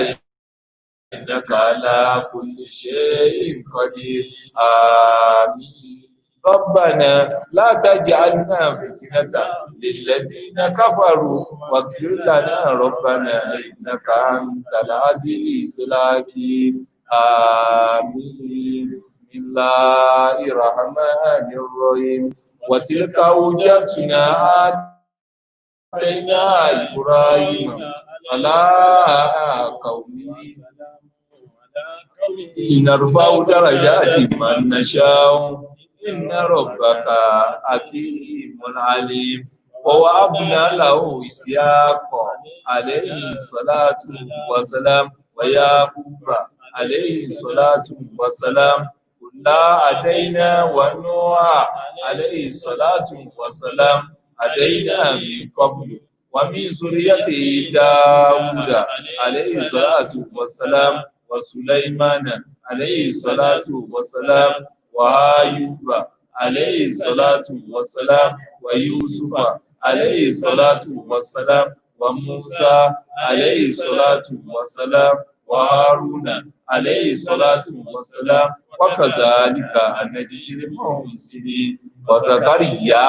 إنك على كل شيء قدير آمين ربنا لا تجعلنا فتنة للذين كفروا واغفر لنا ربنا إنك أنت العزيز الحكيم آمين بسم الله الرحمن الرحيم وتلك وجهتنا آتينا إبراهيم على قومه نرفع درجات من نشاء إن ربك حكيم عليم ووهبنا له إسحاق عليه الصلاة والسلام ويعقوب عليه الصلاة والسلام كلا هدينا ونوح عليه الصلاة والسلام هدينا من قبل ومن ذريته داود عليه الصلاة والسلام وسليمان عليه الصلاة والسلام وأيوب عليه الصلاة والسلام ويوسف عليه الصلاة والسلام وموسى عليه الصلاة والسلام وهارون عليه الصلاة والسلام وكذلك نجزي المحسنين وزكريا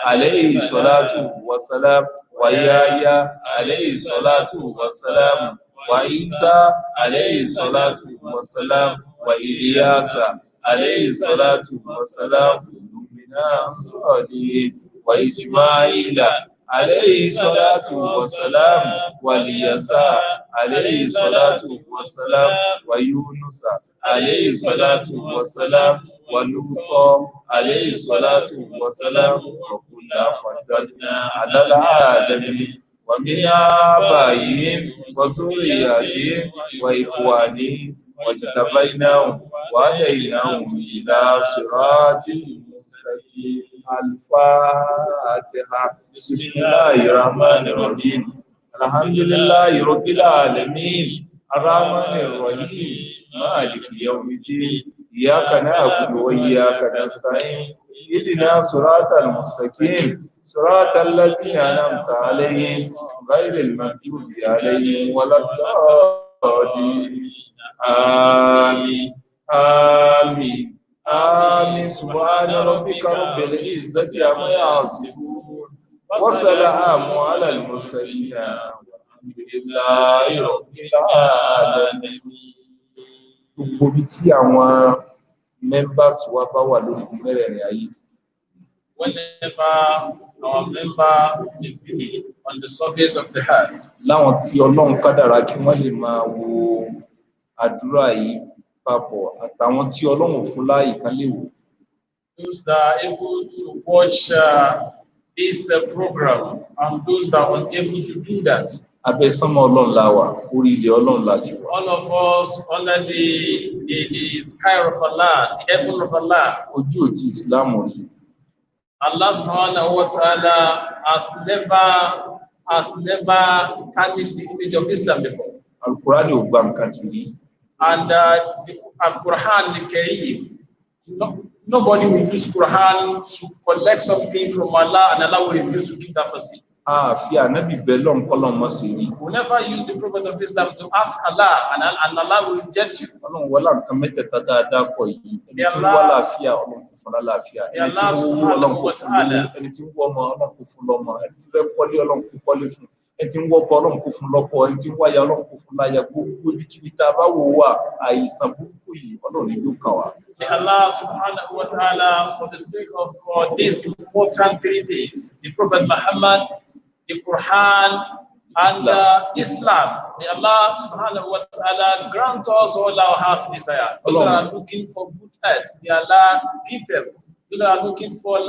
عليه الصلاة والسلام ويحيى عليه الصلاة والسلام وعيسى عليه الصلاة والسلام وإلياس عليه الصلاة والسلام من الصالحين وإسماعيل عليه الصلاة والسلام واليسع عليه الصلاة والسلام ويونس عليه الصلاة والسلام ولوط عليه الصلاة والسلام وكنا فضلنا على العالمين ومن آبائهم وذرياتهم وإخوانهم واجتبيناهم وهديناهم إلى صراط مستقيم الفاتحة بسم الله الرحمن الرحيم الحمد لله رب العالمين الرحمن الرحيم مالك يوم الدين إياك نعبد وإياك نستعين اهدنا صراط المستقيم صراط الذين أنعمت عليهم غير المغضوب عليهم ولا الضالين آمين آمين آمين سبحان ربك رب العزة عما يصفون وسلام على المرسلين والحمد لله رب العالمين. Gbogbo ibi tí àwọn members wa bá wà lórí mẹ́rẹ̀ẹ̀rin ayé. Whenever our member may be on the surface of the earth. Láwọn tí Ọlọ́run kádàrá kí wọ́n lè máa wo àdúrà yìí papọ̀ àtàwọn tí Ọlọ́run fún láàyè kan lè wò. Those that are able to watch this program and those that are unable to do that. Abẹ́ sánmọ̀ Ọlọ́run la wà, orí ilẹ̀ Ọlọ́run la sì wà. All of us under the sky of Allah, the heaven of Allah. Ojú òtí Ìsìlámù rí. Allah subhanahu wa ta'ala has never tarnished the image of Islam before. Al-Qur'an ò gba nǹkan ti rí. And the Al-Quran, the Kareem, nobody will use Quran to collect something from Allah and Allah will refuse to give that person. Fi ànábì bẹ́ẹ̀ lọ́n kọ́lọ́n mọ́ sí rí. We never use the Prophet of Islam to ask Allah and Allah will reject you. Ọlọ́run wọlé nǹkan mẹ́tẹ̀ẹ̀ta dáadáa pọ̀ yìí. Ẹni tí ń wá láàfíà Ọlọ́run kò fún láàfíà. Ẹni tí ń wú Ọlọ́run kò fún lówó. Ẹni tí ń wọ́ ọmọ Ọlọ́run kò fún lọ́mọ. Ẹni tí fẹ́ kọ́lé Ọlọ́run kò kọ́lé fún. Ẹni tí ń wọ́kọ Ọlọ́run kò fún lọ́kọ. Ẹni tí ń wáyà Ọlọ́run kò fún láyà. Gbogbo ibikíbi tá a bá wò wá àìsàn burúkú yìí Ọlọ́run ní yóò kàn wá. May Allah subhanahu wa ta'ala, for the sake of these important 3 things, the Prophet Muhammad, the Quran, and Islam. May Allah subhanahu wa ta'ala grant us all our heart's desire. Those that are looking for good health, may Allah give them. Those that are looking for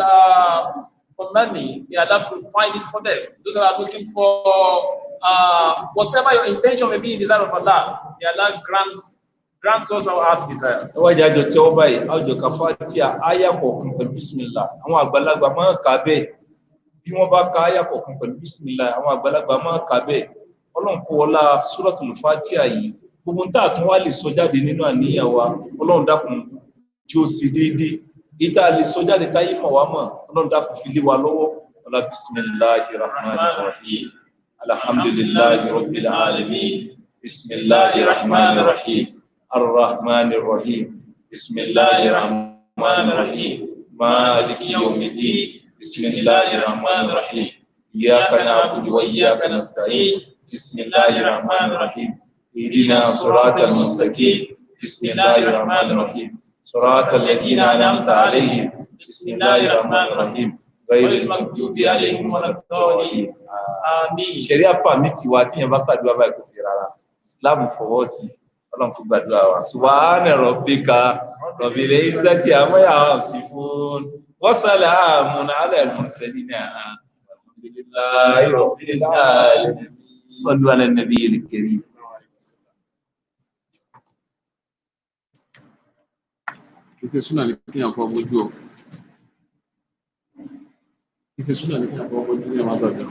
money, may Allah provide it for them. Those that are looking for whatever your intention may be in the desire of Allah, may Allah grant us our heart's desires. Wọ́n jẹ́ àjọ tí wọ́n báyìí, àjọ kàfátíà, áyà kọ̀ọ̀kan pẹ̀lú bísímìlá. Àwọn àgbàlagbà máa ń kà bẹ́ẹ̀. Bí wọ́n bá ka áyà kọ̀ọ̀kan pẹ̀lú bísímìlá, àwọn àgbàlagbà máa ń kà bẹ́ẹ̀. Ọlọ́run kó wọlá Suratul Fatiha yìí. Gbogbo tá a tún wá lè sọ jáde nínú àníyàn wa, Ọlọ́run dákun tí ó sì déédéé. Ìta lè sọ jáde táyé mọ̀ wá mọ̀, Ọlọ́run dákun fi lé wa lọ́wọ́. Ọlá bismillahir rahmanir rahim. Alhamdulillahi rabbil alamin. Bismillahir rahmanir rahim. Ar-Rahmanir Rahim. Bismillahir Rahmanir Rahim. Maliki yawmiddin. Bismillahir Rahmanir Rahim. Iyyaka na'budu wa iyyaka nasta'in. Bismillahir Rahmanir Rahim. Ihdina siratal mustaqim. Bismillahir Rahmanir Rahim. Siratal ladzina an'amta 'alaihim. Bismillahir Rahmanir Rahim. Ghayril maghdubi 'alaihim waladdallin. Àmín. Sharia permit wa tí yẹn bá ṣàdúrà báyìí kò fi rárá. Islam fọwọ́ sí. Ọlọ́run kò gbàdúrà wa. Subhana rabbika rabbil izzati amma yasifun wa salamun ala al-mursalin walhamdulillahi rabbil alamin. Sallu ala an-nabiyil karim. Ìṣe súnà ní kí n kọ́ mójú ọ. Ìṣe súnà ní kí n kọ́ mójú ní ọmọ sàgbà.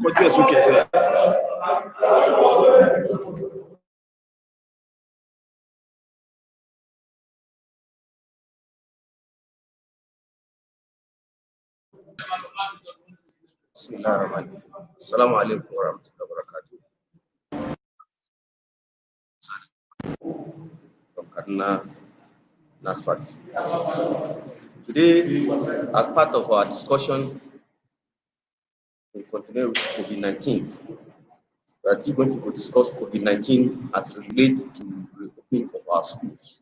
Kọjú ẹ̀sùn kẹtẹ àti Bismillahirrahmanirrahim. Assalamu alaikum warahmatullahi wabarakatuh. From Kaduna, Nasfat. Today, as part of our discussion in continuing with COVID-19, we are still going to discuss COVID-19 as it relates to the reopening of our schools.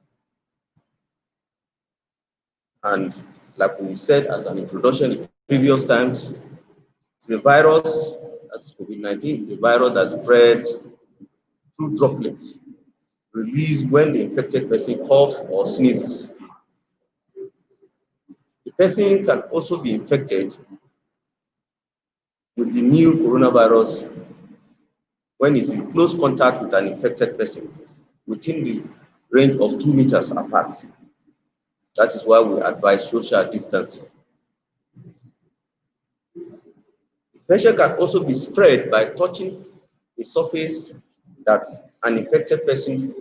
And like we said as an introduction in previous times, it's a virus, that's COVID-19, is a virus that spread through droplets released when the infected person coughs or sneezes. The person can also be infected with the new coronavirus when it's in close contact with an infected person within the range of 2 meters apart. That is why we advise social distancing. Infection can also be spread by touching a surface that an infected person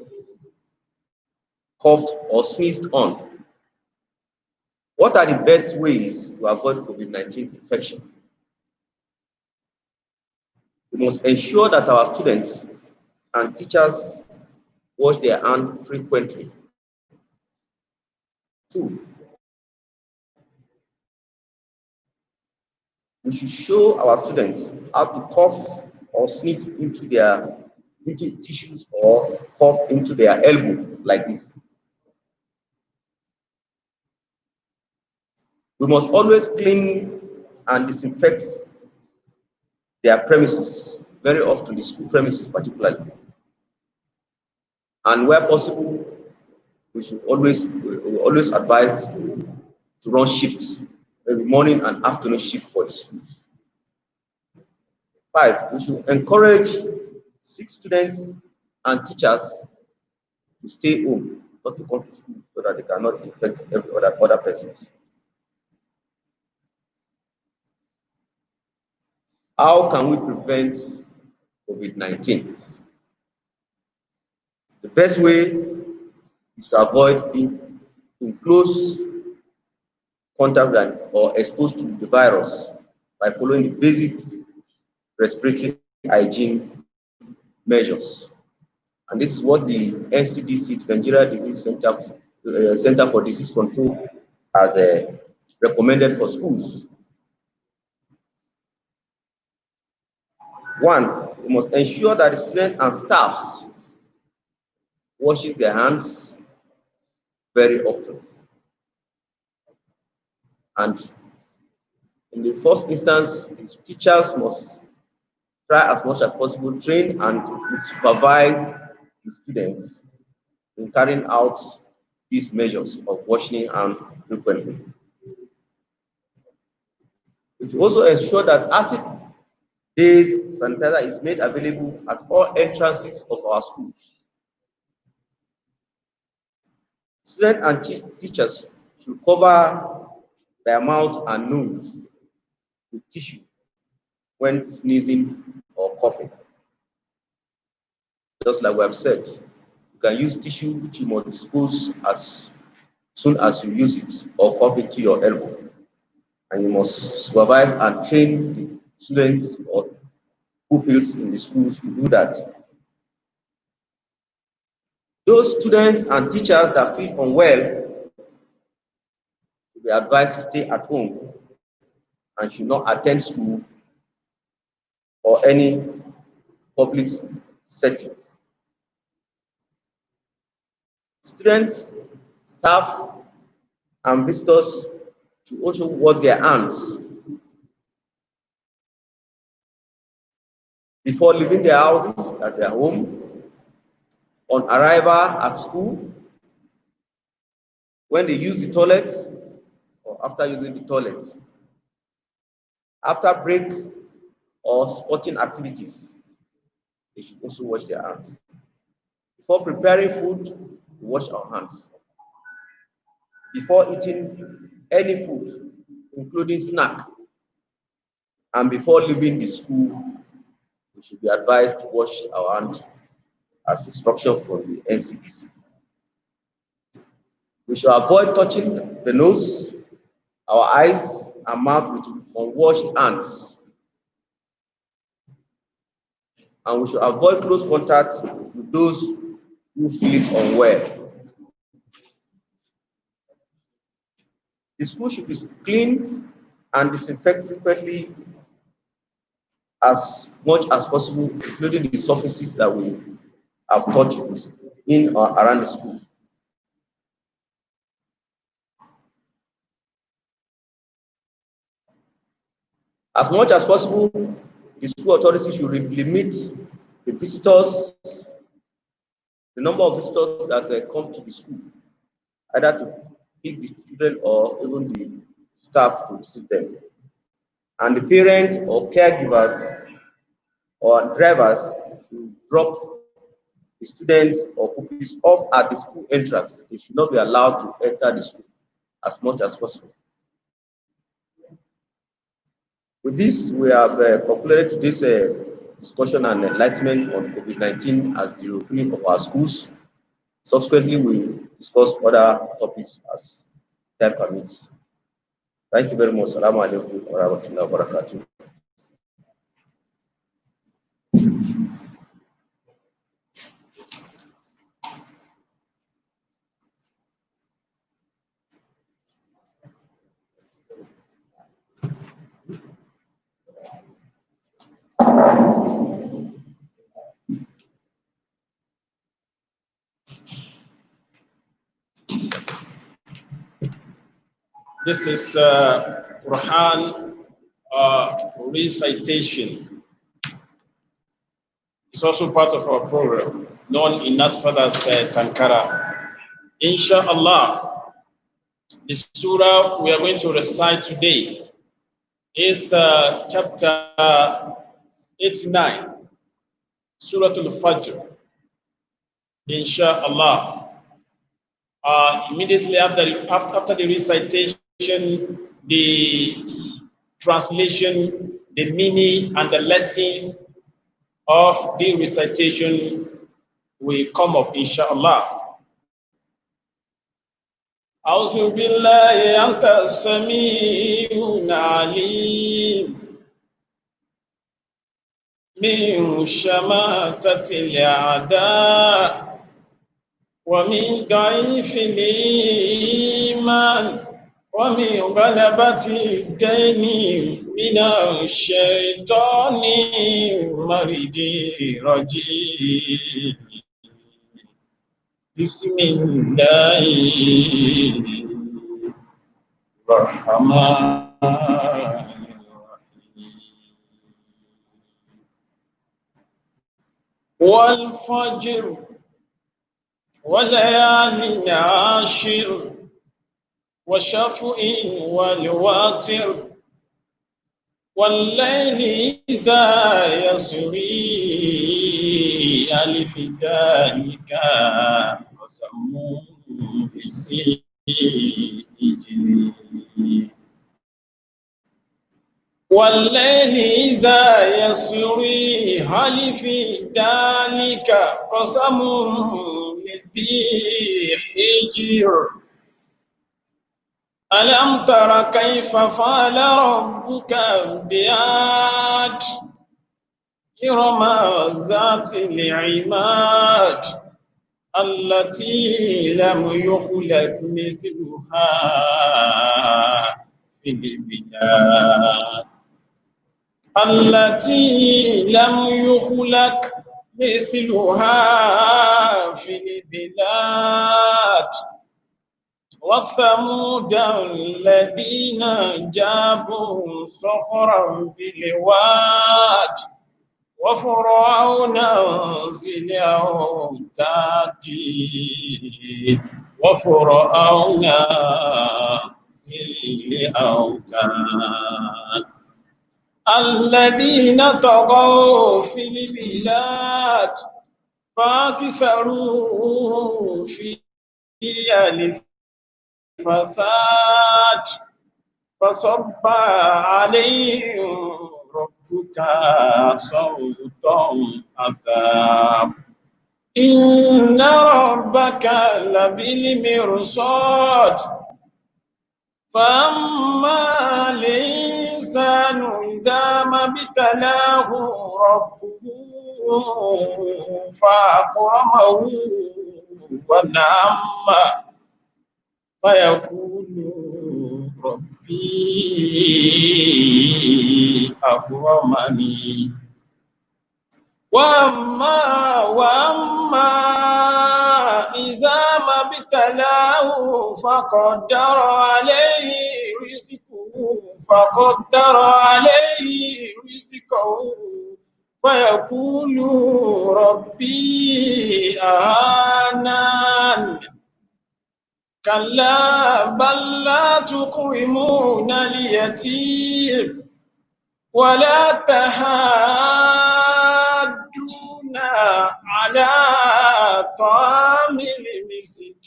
coughed or sneezed on. What are the best ways to avoid COVID-19 infection? We must ensure that our students and teachers wash their hands frequently. 2, we should show our students how to cough or sneeze into tissues or cough into their elbow like this. We must always clean and disinfect their premises, very often the school premises particularly. And where possible, we should always advise to run shifts, maybe morning and afternoon shift for the schools. 5, we should encourage sick students and teachers to stay home, not to come to school, so that they cannot infect other persons. How can we prevent COVID-19? The best way is to avoid being in close contact or exposed to the virus by following the basic respiratory hygiene measures. And this is what the NCDC, Nigeria Disease Center for Disease Control, has recommended for schools. 1, we must ensure that the students and staffs washes their hands very often. And in the first instance, the teachers must try as much as possible, train and supervise the students in carrying out these measures of washing hands frequently. We should also ensure that acid-based sanitizer is made available at all entrances of our schools. Students and teachers should cover their mouth and nose with tissue when sneezing or coughing. Just like we have said, you can use tissue which you must dispose as soon as you use it or cough into your elbow. And you must supervise and train the students or pupils in the schools to do that. Those students and teachers that feel unwell should be advised to stay at home and should not attend school or any public settings. Students, staff, and visitors should also wash their hands before leaving their houses at their home, on arrival at school, when they use the toilet, or after using the toilet, after break or sporting activities. They should also wash their hands. Before preparing food, we wash our hands. Before eating any food, including snack, and before leaving the school, we should be advised to wash our hands as instruction from the NCDC. We should avoid touching the nose, our eyes, and mouth with unwashed hands. And we should avoid close contact with those who feel unwell. The school should be cleaned and disinfected frequently as much as possible, including the surfaces that we have touched in or around the school. As much as possible, the school authorities should limit the visitors, the number of visitors that come to the school, either to pick the student or even the staff to visit them. And the parents or caregivers or drivers should drop the students or pupils off at the school entrance. They should not be allowed to enter the school as much as possible. With With this, we have concluded today's discussion and enlightenment on COVID-19 as the opening of our schools. Subsequently, we discuss other topics as time permits. Thank you very much. Assalamu alaikum wa rahmatullahi wa barakatuh. This is Quran recitation. It's also part of our program, known in Nasfat as Tankara. Inshallah, the surah we are going to recite today is chapter 89, Surah Al-Fajr. Inshallah. Immediately after the recitation, the translation, the meaning, and the lessons of the recitation will come up, inshallah. أعوذ بالله أنت السميع العليم من شماتة الأعداء ومن ضعيف الإيمان ومن غلبة الدين من الشيطان المريد الرجيم بسم الله الرحمن الرحيم والفجر وليال عاشر وشفع والوتر والليل إذا يسري ألف ذلك قسم بسجن والليل إذا يسري هل في ذلك قسم لذي حجر ألم تر كيف فعل ربك بعاد إرم ذات العماد التي لم يخلق مثلها في البلاد التي لم يخلق مثلها في البلاد وثمود الذين جابوا صخرا بالواد وفرعون ذي الأوتاد وفرعون ذي الأوتاد الذين طغوا في البلاد فأكثروا فيها الفساد فصب عليهم ربك صوت عذاب إن ربك لبالمرصاد فأما الإنسان إذا ما ابتلاه ربه فأكرمه ونعمه فيقول ربي أكرمني وأما إذا ما ابتلاه فقدر عليه رزقه فيقول ربي أهانن كلا بل لا تكرمون اليتيم ولا تحاضون على طعام المسكين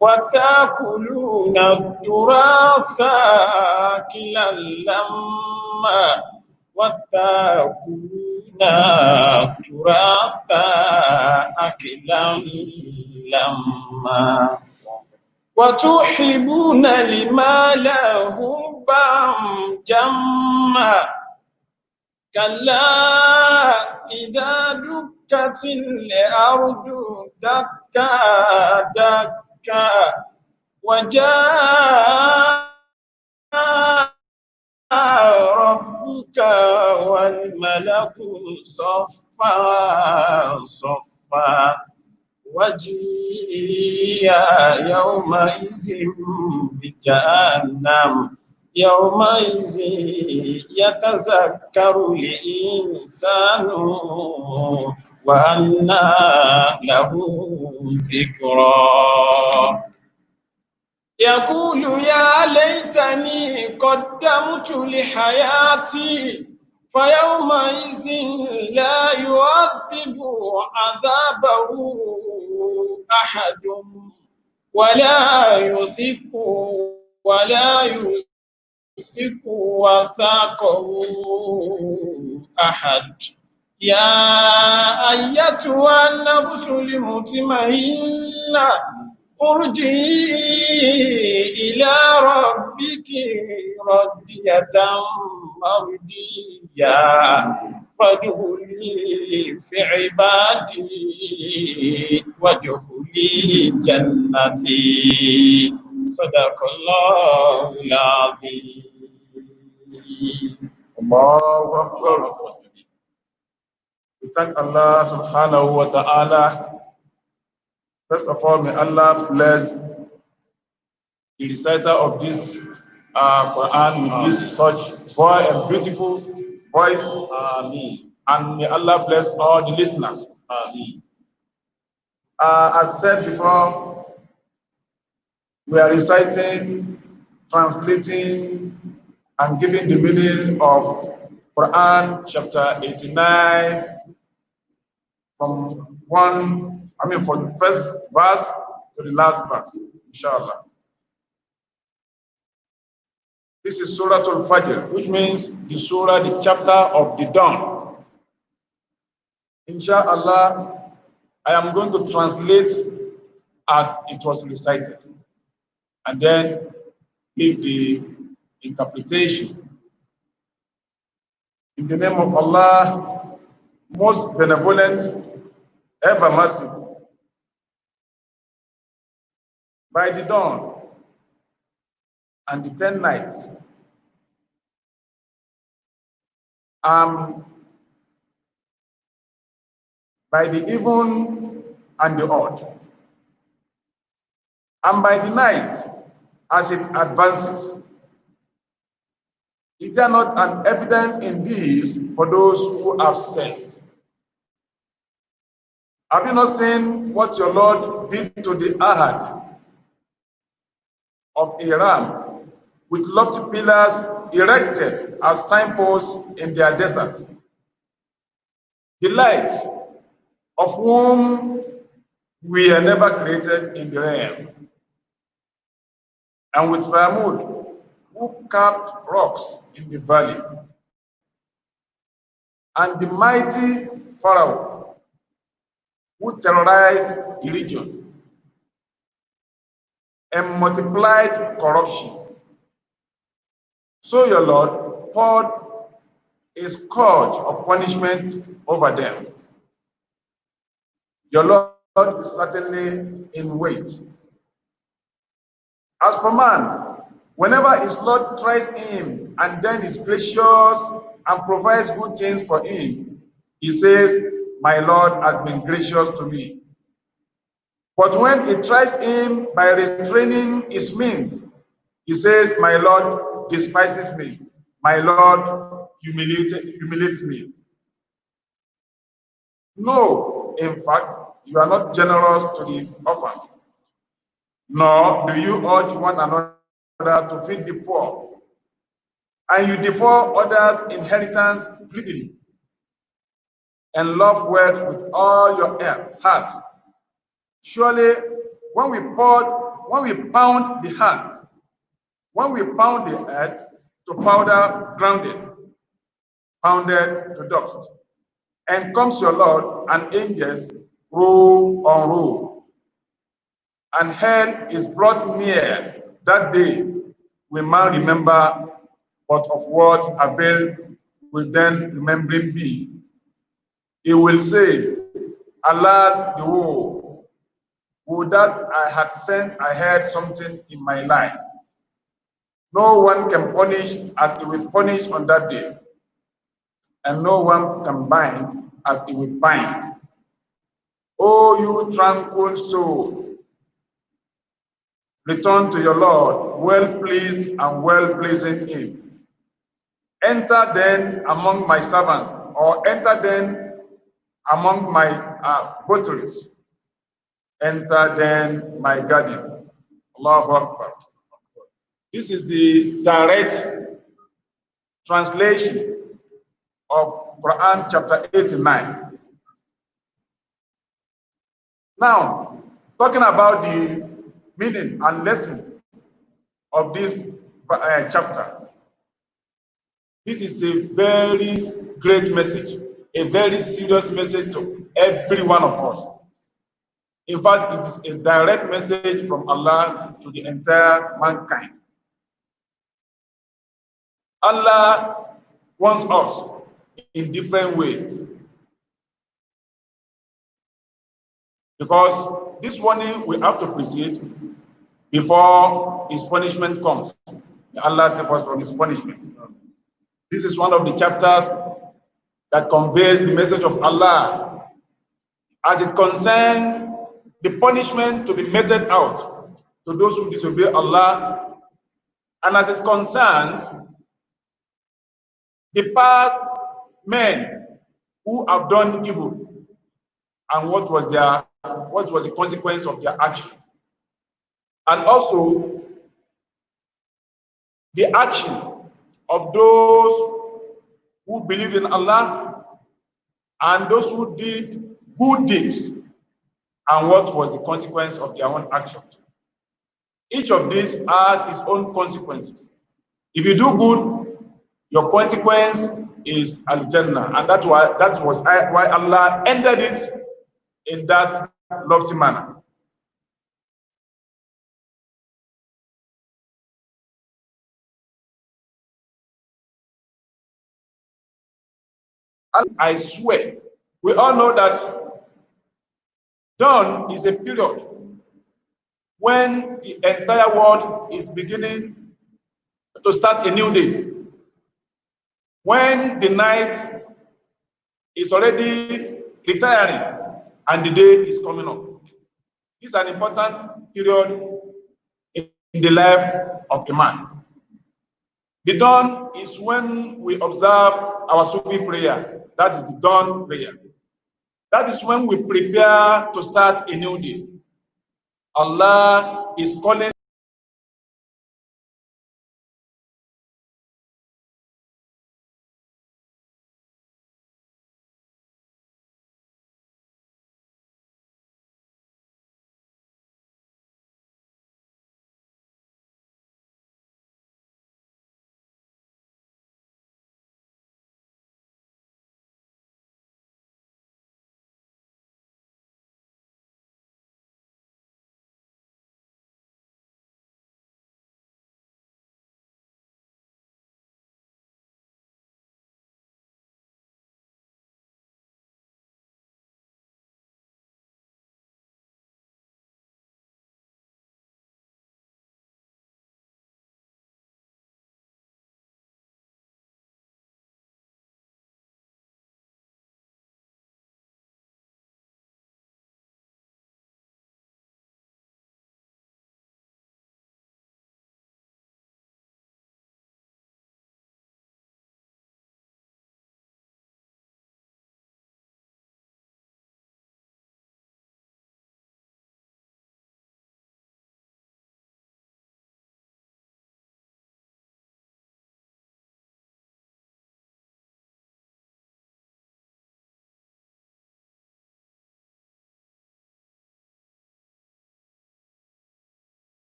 وتأكلون التراث أكلا لما وتأكلون التراث أكلا لما وتحبون المال حبا جما كلا إذا دكت الأرض دكا دكا وجاء ربك والملك صفا صفا وجيء يومئذ بجهنم يومئذ يتذكر الإنسان وأنى له ذكرى يقول يا ليتني قدمت لحياتي فيومئذ لا يعذب عذابه أحد ولا يثق وثاقه أحد يا أيتها النفس المطمئنة ارجعي إلى ربك راضية مرضية فادخلي في عبادي وادخلي جنتي صدق الله العظيم. Allahu Akbar. We thank Allah subhanahu wa ta'ala. First of all, may Allah bless the reciter of this Quran with this such voice and beautiful voice. Ameen. And may Allah bless all the listeners. Ameen. As said before, we are reciting, translating, and giving the meaning of Quran chapter 89 from the first verse to the last verse, inshallah. This is Surah Al-Fajr, which means the surah, the chapter of the dawn. Inshallah, I am going to translate as it was recited, and then give the interpretation. In the name of Allah, most benevolent, ever merciful. By the dawn and the 10 nights, by the even and the odd, and by the night as it advances. Is there not an evidence in this for those who have sense? Have you not seen what your Lord did to the Ahad of Iran with lofty pillars erected as signposts in their deserts? The like of whom we are never created in the realm. And with Thamud, who carved rocks in the valley, and the mighty Pharaoh, who terrorized the region and multiplied corruption. So your Lord poured a scourge of punishment over them. Your Lord is certainly in wait. As for man, whenever his Lord tries him and then is gracious and provides good things for him, he says, my Lord has been gracious to me. But when he tries him by restraining his means, he says, my Lord despises me. My Lord humiliates me. No, in fact, you are not generous to the orphans, nor do you urge one another to feed the poor, and you devour others' inheritance greedily, and love wealth with all your heart. Surely, when we poured when we pound the earth, when we pound the earth to powder, grounded, pounded to dust, and comes your Lord, and angels row on row, and hell is brought near. That day will man remember, but of what avail will then remembering be? He will say, alas, the woe, would that I had heard something in my life. No one can punish as he will punish on that day, and no one can bind as he will bind. O you tranquil soul, return to your Lord, well pleased and well pleasing him. Enter then among my servants, or enter then among my votaries. Enter then my garden. Allahu Akbar. This is the direct translation of Quran chapter 89. Now, talking about the meaning and lesson of this chapter. This is a very great message, a very serious message to every one of us. In fact, it is a direct message from Allah to the entire mankind. Allah wants us in different ways. Because this warning we have to precede before his punishment comes. May Allah save us from his punishment. This is one of the chapters that conveys the message of Allah as it concerns the punishment to be meted out to those who disobey Allah, and as it concerns the past men who have done evil and what was the consequence of their action, and also the action of those who believe in Allah and those who did good deeds, and what was the consequence of their own action. Each of these has its own consequences. If you do good, your consequence is Al-Jannah, and that was why Allah ended it in that lofty manner. I swear, we all know that dawn is a period when the entire world is beginning to start a new day. When the night is already retiring and the day is coming up. This is an important period in the life of a man. The dawn is when we observe our Sufi prayer. That is the dawn prayer. That is when we prepare to start a new day. Allah is calling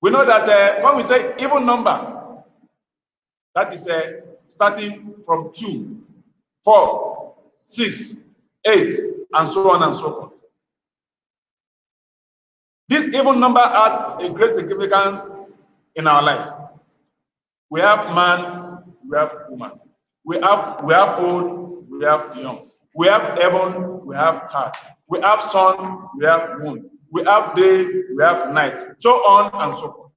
We know that when we say even number, that is starting from 2, 4, 6, 8, and so on and so forth. This even number has a great significance in our life. We have man, we have woman. We have old, we have young. We have heaven, we have earth. We have sun, we have moon. We have day, we have night. So on and so forth.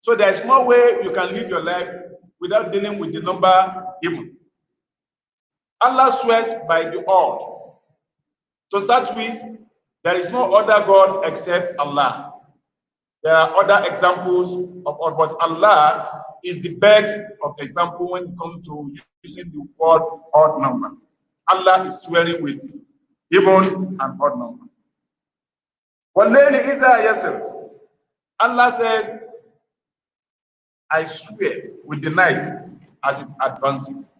So there is no way you can live your life without dealing with the number even. Allah swears by the odd. To start with, there is no other God except Allah. There are other examples of odd, but Allah is the best of example when it comes to using the word odd number. Allah is swearing with even an odd number. Allah says, I swear with the night as it advances.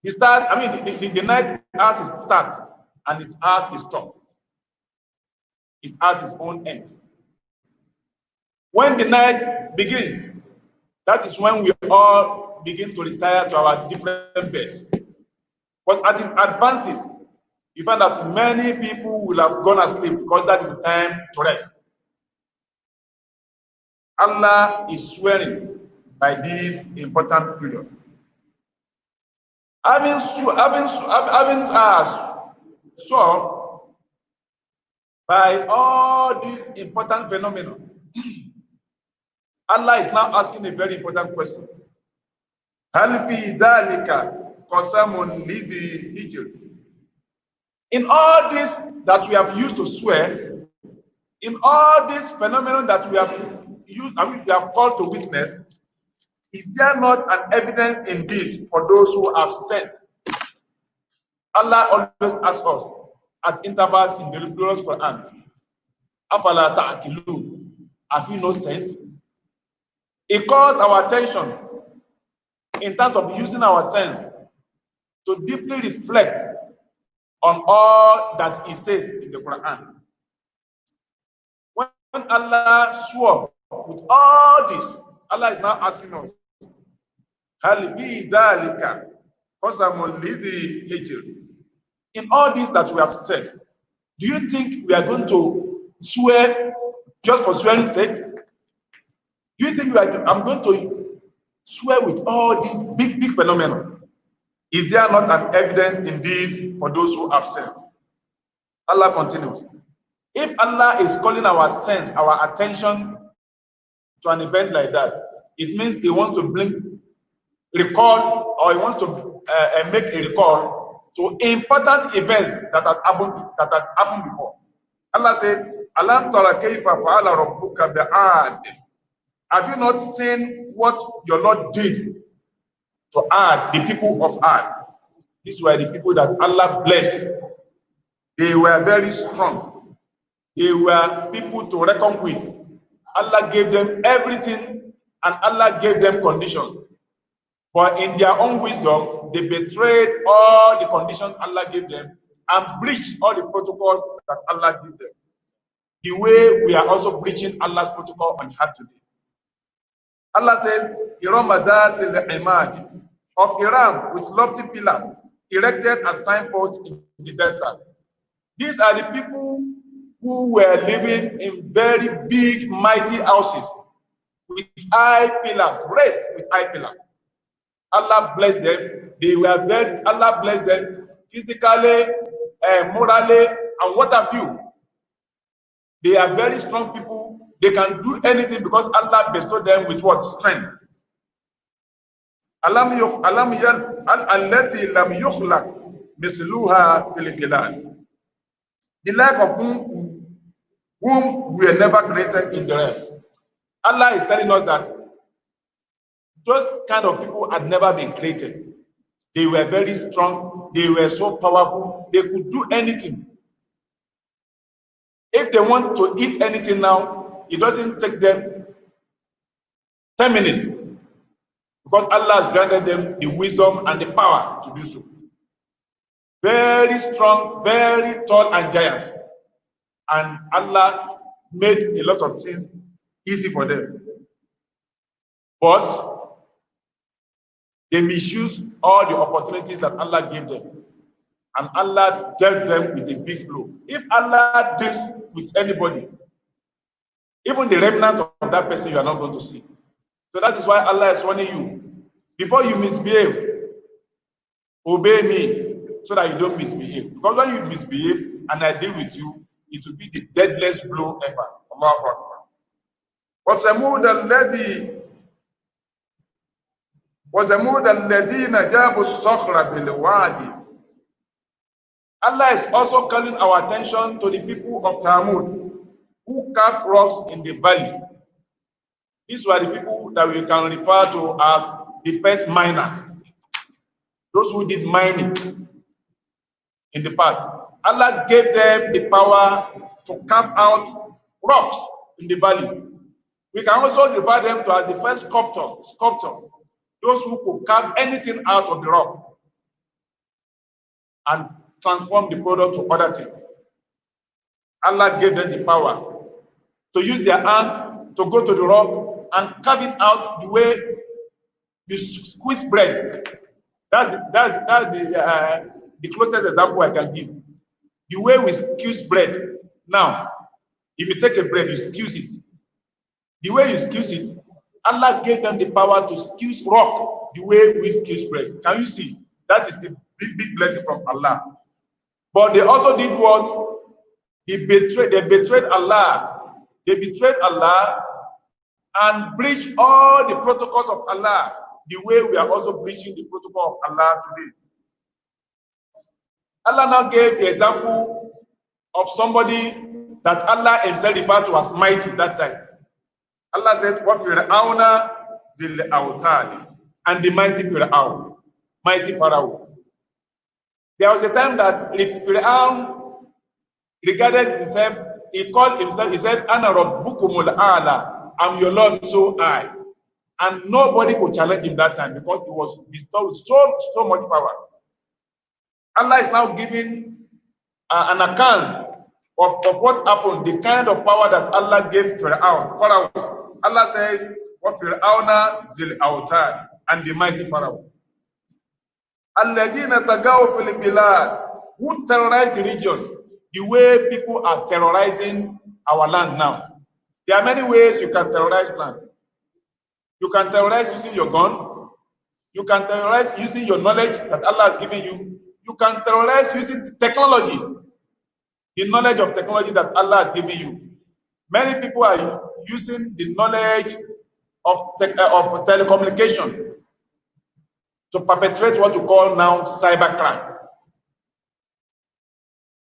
The night has its start and its heart is stop. It has its own end. When the night begins, that is when we all begin to retire to our different beds. But as it advances, you find that many people will have gone asleep because that is the time to rest. Allah is swearing by this important period. Having sworn by all these important phenomena, Allah is now asking a very important question. In all this that we have used to swear, in all this phenomenon that we have used, we have called to witness, is there not an evidence in this for those who have sense? Allah always asks us at intervals in the glorious Quran, Afala ta'akilun, have you no sense? It calls our attention in terms of using our sense to deeply reflect on all that He says in the Quran. When Allah swore with all this, Allah is now asking us, in all this that we have said, do you think we are going to swear just for swearing's sake? Do you think I'm going to swear with all these big phenomena? Is there not an evidence in this for those who have sense? Allah continues. If Allah is calling our sense, our attention to an event like that, it means He wants to recall, or He wants to make a recall to important events that had happened before. Allah says, Alam tara kayfa fa'ala rabbuka bi'ad. Have you not seen what your Lord did to Ad, the people of Ad? These were the people that Allah blessed. They were very strong. They were people to reckon with. Allah gave them everything and Allah gave them conditions. But in their own wisdom, they betrayed all the conditions Allah gave them and breached all the protocols that Allah gave them. The way we are also breaching Allah's protocol on earth today. Allah says, of Iran with lofty pillars erected as signposts in the desert. These are the people who were living in very big, mighty houses with high pillars, raised with high pillars. Allah blessed them. Allah blessed them physically, morally, and what have you. They are very strong people. They can do anything because Allah bestowed them with what? Strength. The like of whom we are never created in the realm. Allah is telling us that those kind of people had never been created. They were very strong. They were so powerful. They could do anything. If they want to eat anything now, it doesn't take them 10 minutes because Allah has granted them the wisdom and the power to do so. Very strong, very tall and giant. and Allah made a lot of things easy for them. But they misuse all the opportunities that Allah gave them. And Allah dealt them with a big blow. If Allah deals with anybody, even the remnant of that person, you are not going to see. So that is why Allah is warning you. Before you misbehave, obey me so that you don't misbehave. Because when you misbehave and I deal with you, it will be the deadliest blow ever. Allahu Akbar. وَثَمُودَ الَّذِينَ جَابُوا الصَّخْرَ بِالْوَادِ. Allah is also calling our attention to the people of Thamud who cut rocks in the valley. These were the people that we can refer to as the first miners, those who did mining in the past. Allah gave them the power to carve out rocks in the valley. We can also refer them to as the first sculptors, those who could carve anything out of the rock and transform the product to other things. Allah gave them the power to use their hand to go to the rock and carve it out the way you squeeze bread. That's the closest example I can give. The way we squeeze bread. Now, if you take a bread, you squeeze it. The way you squeeze it, Allah gave them the power to squeeze rock the way we squeeze bread. Can you see? That is the big blessing from Allah. But they also did what? They betrayed Allah. They betrayed Allah and breached all the protocols of Allah, the way we are also breaching the protocol of Allah today. Allah now gave the example of somebody that Allah himself referred to as mighty that time. Allah said, "What Fir'auna zil awtad," and the mighty Fir'aun, mighty Pharaoh. There was a time that Fir'aun regarded himself, he called himself, he said, "Ana rabbukumul a'la," I'm your Lord so high. And nobody could challenge him that time because he was bestowed with so much power. Allah is now giving an account of what happened, the kind of power that Allah gave Pharaoh. Allah says, "What Fir'auna zil awtad," and the mighty Pharaoh. Alladhina tagaw fil bilad, who terrorized the region, the way people are terrorizing our land now. There are many ways you can terrorize land. You can terrorize using your gun. You can terrorize using your knowledge that Allah has given you. You can terrorize using technology, the knowledge of technology that Allah has given you. Many people are using the knowledge of telecommunication to perpetrate what you call now cybercrime.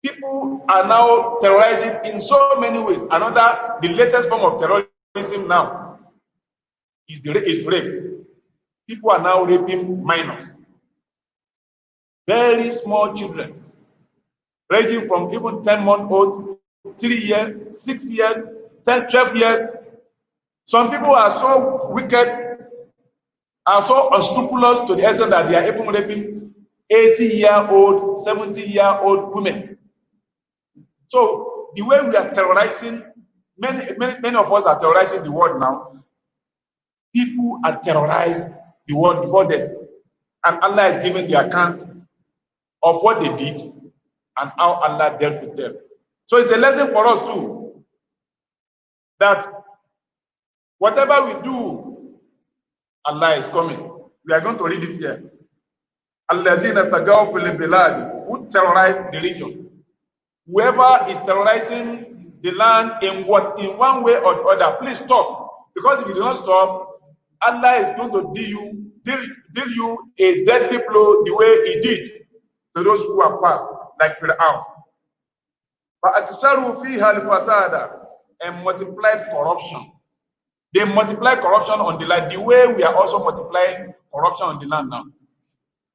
People are now terrorizing in so many ways. The latest form of terrorism now is rape. People are now raping minors, very small children, ranging from even 10-month-old, 3 years, 6 years, 10, 12 years. Some people are so wicked, are so unscrupulous to the extent that they are even raping 80-year-old, 70-year-old women. So the way we are terrorizing, many of us are terrorizing the world now. People are terrorized the world before them. And Allah is giving the account of what they did and how Allah dealt with them. So it's a lesson for us too, that whatever we do, Allah is coming. We are going to read it here. Alladhina tagaw fil bilad, who terrorized the region. Whoever is terrorizing the land in one way or the other, please stop. Because if you do not stop, Allah is going to deal you a deadly blow the way he did to those who are past, like Fir'aun. فَأَكْثَرُوا فِيهَا الْفَسَادَ, and multiplied corruption. They multiply corruption on the land the way we are also multiplying corruption on the land now.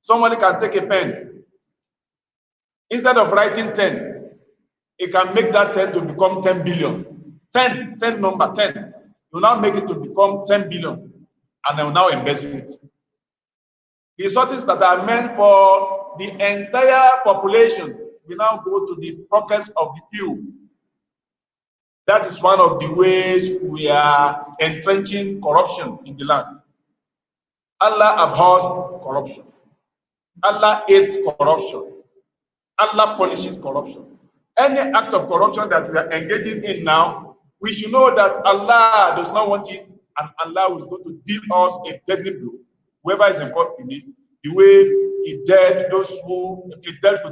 Somebody can take a pen. Instead of writing 10, it can make that 10 to become 10 billion. 10 number 10. You now make it to become 10 billion. And they will now embezzle it. Resources that are meant for the entire population will now go to the pockets of the few. That is one of the ways we are entrenching corruption in the land. Allah abhors corruption. Allah hates corruption. Allah punishes corruption. Any act of corruption that we are engaging in now, we should know that Allah does not want it, and Allah is going to deal us a deadly blow, whoever is involved in it, the way He dealt with those who did it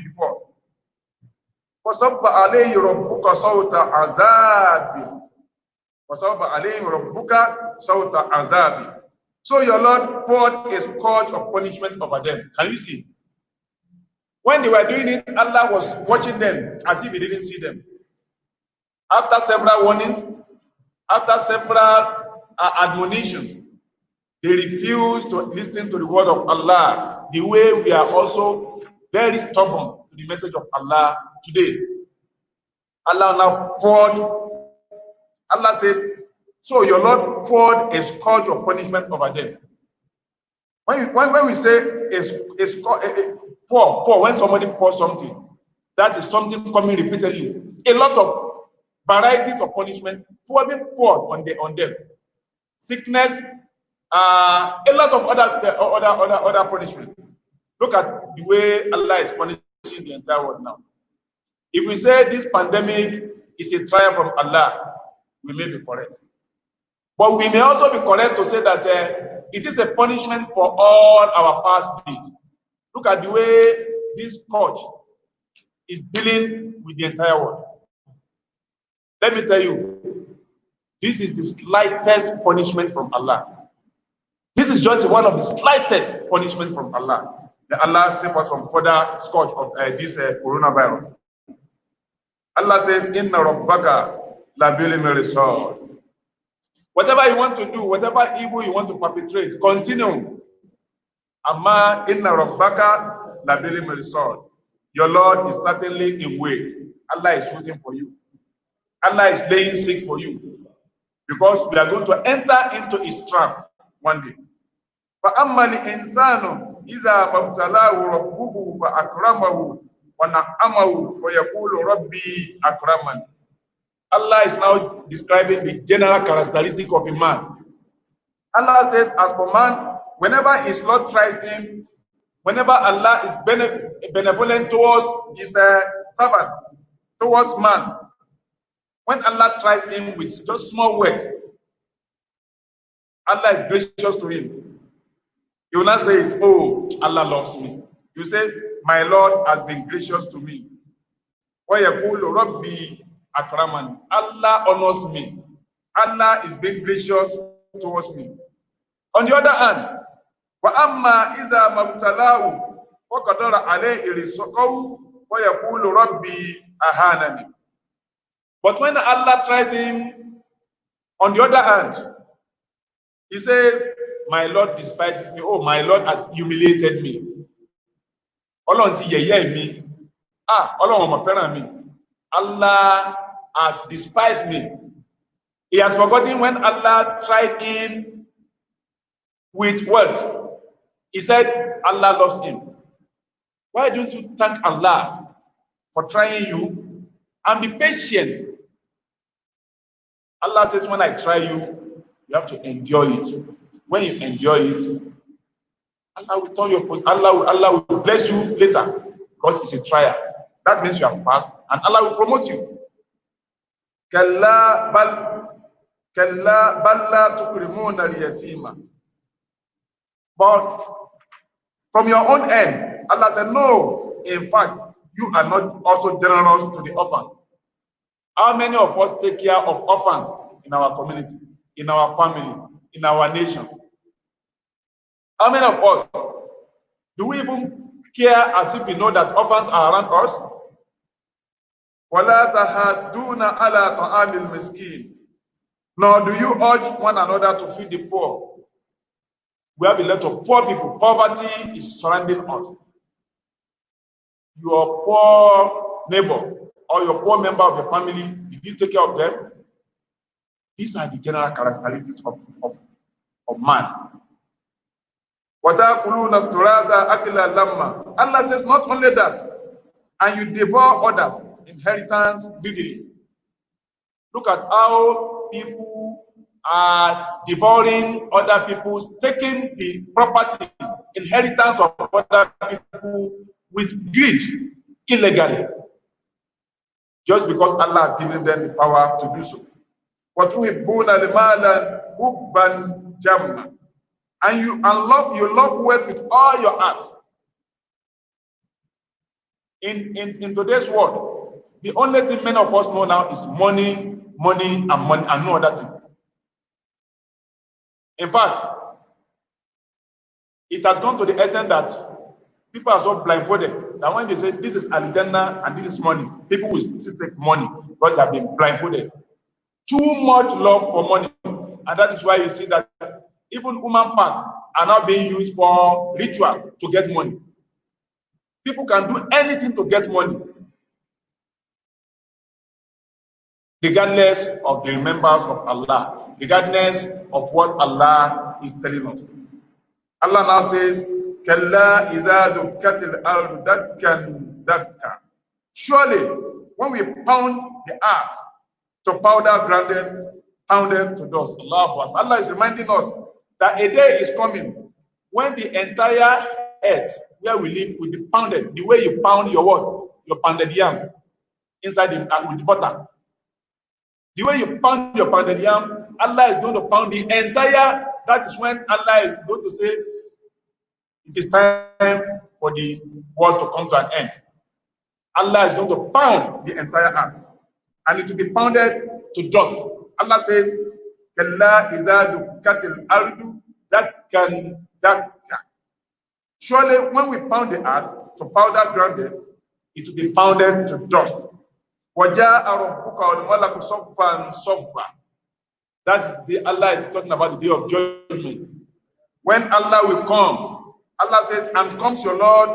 before. فَصَبَّ عَلَيْهِ رَبُّكَ صَوْتَ عَذَابٍ. فَصَبَّ عَلَيْهِ رَبُّكَ صَوْتَ عَذَابٍ. So your Lord poured a scourge of punishment over them. Can you see? When they were doing it, Allah was watching them as if He didn't see them. After several warnings, after several admonitions, they refused to listen to the word of Allah, the way we are also very stubborn to the message of Allah today. Allah now poured, Allah says, so your Lord poured a scourge of punishment over them. When we say pour, when somebody pours something, that is something coming repeatedly. A lot of varieties of punishment being poured on them. Sickness, a lot of other punishment. Look at the way Allah is punishing the entire world now. If we say this pandemic is a trial from Allah, we may be correct. But we may also be correct to say that it is a punishment for all our past deeds. Look at the way this scourge is dealing with the entire world. Let me tell you, this is the slightest punishment from Allah. This is just one of the slightest punishment from Allah. That Allah save us from further scourge of this coronavirus. Allah says, "Inna rabbaka labil mirsad." Whatever you want to do, whatever evil you want to perpetrate, continue. Amma inna rabbaka labil mirsad. Your Lord is certainly in wait. Allah is waiting for you. Allah is laying sick for you, because we are going to enter into His trap one day. فَأَمَّا الْإِنسَانُ إِذَا مَبْتَلَاهُ رَبُّهُ فَأَكْرَمَهُ وَنَعَّمَهُ فَيَقُولُ رَبِّي أَكْرَمَنِ. Allah is now describing the general characteristic of a man. Allah says, as for man, whenever his Lord tries him, whenever Allah is benevolent towards his servant, towards man, when Allah tries him with just small work, Allah is gracious to him. You will not say it, oh, Allah loves me. You say, my Lord has been gracious to me. وَيَقُولُ رَبِّي أَكْرَمَنِ. Allah honors me. Allah is being gracious towards me. On the other hand, وَأَمَّا إِذَا مَبْتَلَاهُ وَقَدَرَ عَلَيْهِ رِزْقَهُ وَيَقُولُ رَبِّي أَهَانَنِ. But when Allah tries him, on the other hand, he says, my Lord despises me. Oh, my Lord has humiliated me. Ọlọ́run ti yẹ̀yẹ́ mi. Ọlọ́run ò fẹ́ràn mi. Allah has despised me. He has forgotten when Allah tried him with what? He said Allah loves him. Why don't you thank Allah for trying you and be patient? Allah says, when I try you, you have to endure it. When you endure it, Allah will turn your Allah will bless you later, because it's a trial. That means you have passed, and Allah will promote you. Kalla balla tukrimuna al-yatima. But from your own end, Allah said, no, in fact, you are not also generous to the orphan. How many of us take care of orphans in our community, in our family, in our nation? How many of us do we even care as if we know that orphans are around us? وَلَا تَحَدُّونَ عَلَى طَعَامِ الْمِسْكِينِ. Nor do you urge one another to feed the poor. We have a lot of poor people. Poverty is surrounding us. Your poor neighbor or your poor member of your family, did you take care of them? These are the general characteristics of man. Allah says not only that, and you devour others inheritance greedily. Look at how people are devouring other people's, taking the property, inheritance of other people with greed, illegally, just because Allah has given them the power to do so. وَتُحِبُّونَ الْمَالَ حُبًّا جَمًّا, and you love wealth with all your heart. In today's world, the only thing many of us know now is money, and no other thing. In fact, it has gone to the extent that people are so blindfolded that when they say this is Al-Jannah and this is money, people will still take money because they have been blindfolded. Too much love for money, and that is why you see that even human parts are now being used for ritual to get money. People can do anything to get money, regardless of the remembrance of Allah, regardless of what Allah is telling us. Allah now says, Kalla iza dukkatil ardu dakkan dakka. Surely, when we pound the earth to powder, pounded to dust. Allah is reminding us that a day is coming when the entire earth where we live will be pounded, the way you pound your what? Your pounded yam inside with the butter. The way you pound your pounded yam, Allah is going to pound the entire. That is when Allah is going to say, it is time for the world to come to an end. Allah is going to pound the entire earth, and it will be pounded to dust. Allah says, Kalla iza dukkatil ardu dakkan dakka. Surely, when we pound the earth to powder grounded, it will be pounded to dust. وَجَاءَ رَبُّكَ وَالْمَلَكُ صَفًّا صَفًّا. That is the Allah is talking about the day of judgment. When Allah will come, Allah says, and comes your Lord,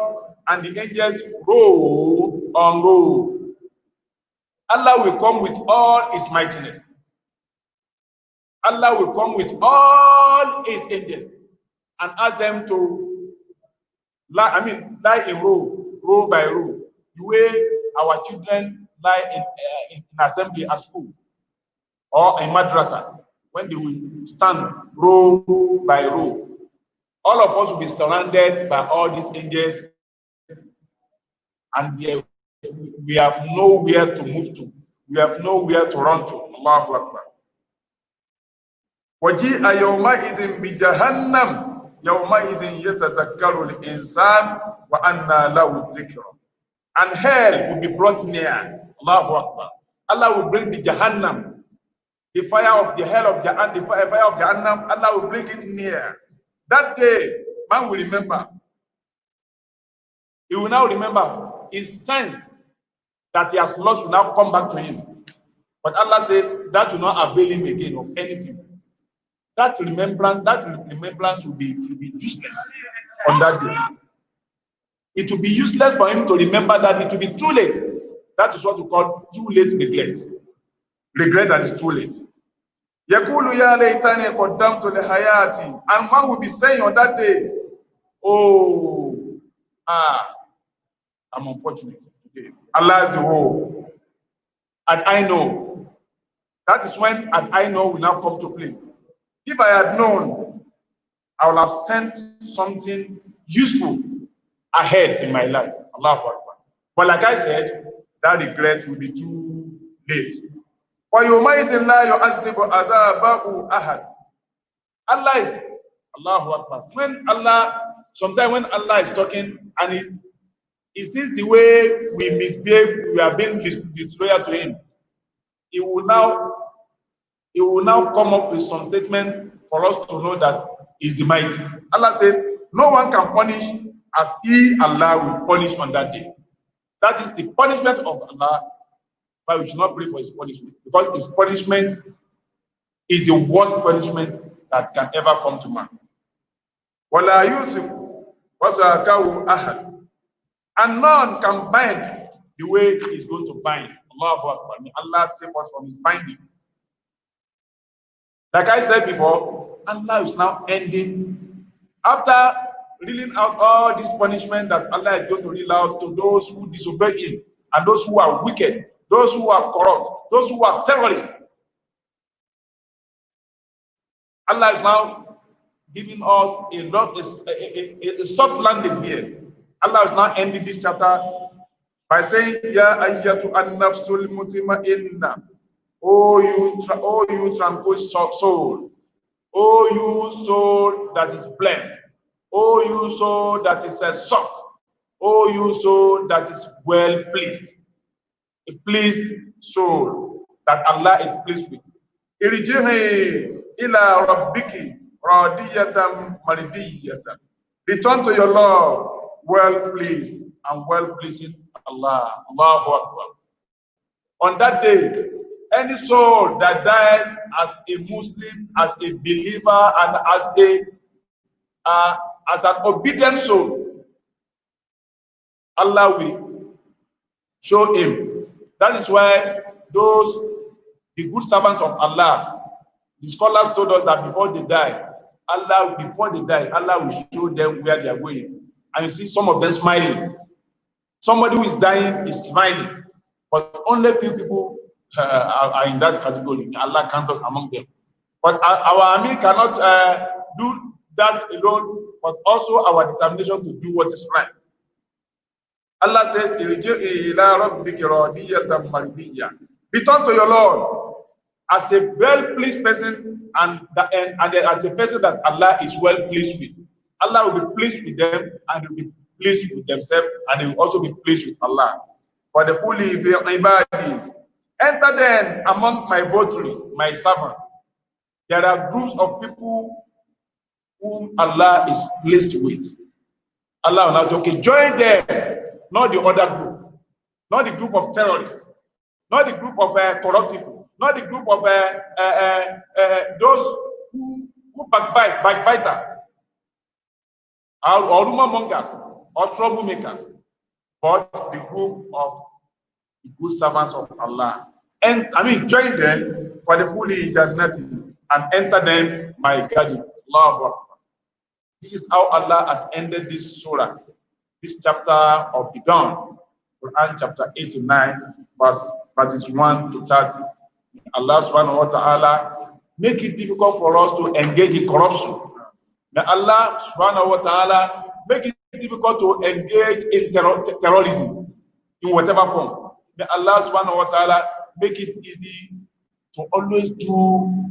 and the angels row on row. Allah will come with all his mightiness. Allah will come with all his angels and ask them to lie in row by row, the way our children lie in assembly at school or in madrasa, when they will stand row by row. All of us will be surrounded by all these angels, and we have nowhere to move to. We have nowhere to run to. Allahu Akbar. وَجِيءَ يَوْمَئِذٍ بِجَهَنَّمَ يَوْمَئِذٍ يَتَذَكَّرُ الْإِنسَانُ وَأَنَّى لَهُ الذِّكْرَ. And hell will be brought near. Allahu Akbar. Allah will bring the Jahannam, the fire of the hell of Jahannam, the fire of Jahannam. Allah will bring it near. That day, man will remember. He will now remember his sense that he has lost will now come back to him. But Allah says that will not avail him again of anything. That remembrance will be useless on that day. It will be useless for him to remember that. It will be too late. That is what we call too late regret. Regret that is too late. Yakulu ya laytani qaddamtu li hayati. And man will be saying on that day, oh, I'm unfortunate today. Allah is the whole. And I know. That is when and I know will now come to play. If I had known, I would have sent something useful ahead in my life. Allahu Akbar. But like I said, that regret will be too late. For you might Allah is Allahu Akbar. Sometimes when Allah is talking and he sees the way we misbehave, we are being disloyal to him, he will now come up with some statement for us to know that he's the mighty. Allah says, no one can punish as he, Allah, will punish on that day. That is the punishment of Allah, but we should not pray for his punishment, because his punishment is the worst punishment that can ever come to man. وَلَا يُوثِقُ وَثَاقَهُ أَحَدٌ. And none can bind the way he is going to bind. Allahu Akbar. May Allah save us from his binding. Like I said before, Allah is now ending. After reeling out all this punishment that Allah is going to reel out to those who disobey him, and those who are wicked, those who are corrupt, those who are terrorists. Allah is now giving us a soft landing here. Allah is now ending this chapter by saying, Ya ayyatu an-nafsul mutma'inna, O you tranquil soul, O you soul that is blessed, O you soul that is soft, O you soul that is well pleased, a pleased soul that Allah is pleased with. Irji'i ila rabbiki radiyatan maridiyatan. Return to your Lord, well pleased and well pleasing Allah. Allahu Akbar. On that day, any soul that dies as a Muslim, as a believer, and as an obedient soul, Allah will show him. That is why the good servants of Allah, the scholars told us that before they die, Allah will show them where they are going. And you see some of them smiling. Somebody who is dying is smiling, but only few people are in that category. Allah counts us among them. But our Amir cannot do that alone, but also our determination to do what is right. Allah says, return to your Lord as a well-pleased person and as a person that Allah is well pleased with. Allah will be pleased with them and will be pleased with themselves, and they will also be pleased with Allah. For the holy ibadi, enter then among my votaries, my servants. There are groups of people whom Allah is pleased with. Allah will now say, okay, join them, not the other group, not the group of terrorists, not the group of corrupt people, not the group of those who backbiters, or rumor mongers, or troublemakers, but the group of the good servants of Allah. And join them for the holy Jannati and enter them my garden. Allahu Akbar. This is how Allah has ended this surah, this chapter of the dawn, Quran chapter 89, verses 1 to 30. Allah subhanahu wa ta'ala make it difficult for us to engage in corruption. May Allah subhanahu wa ta'ala make it difficult to engage in terrorism in whatever form. May Allah subhanahu wa ta'ala make it easy to always do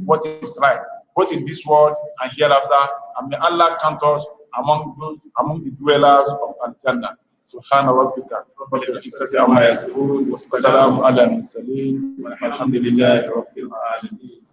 what is right, both in this world and hereafter. And may Allah count us among the dwellers of Al-Jannah. Subhana rabbika rabbil izzati amma yasifun wa salamun ala al-mursalin walhamdulillahi rabbil alamin.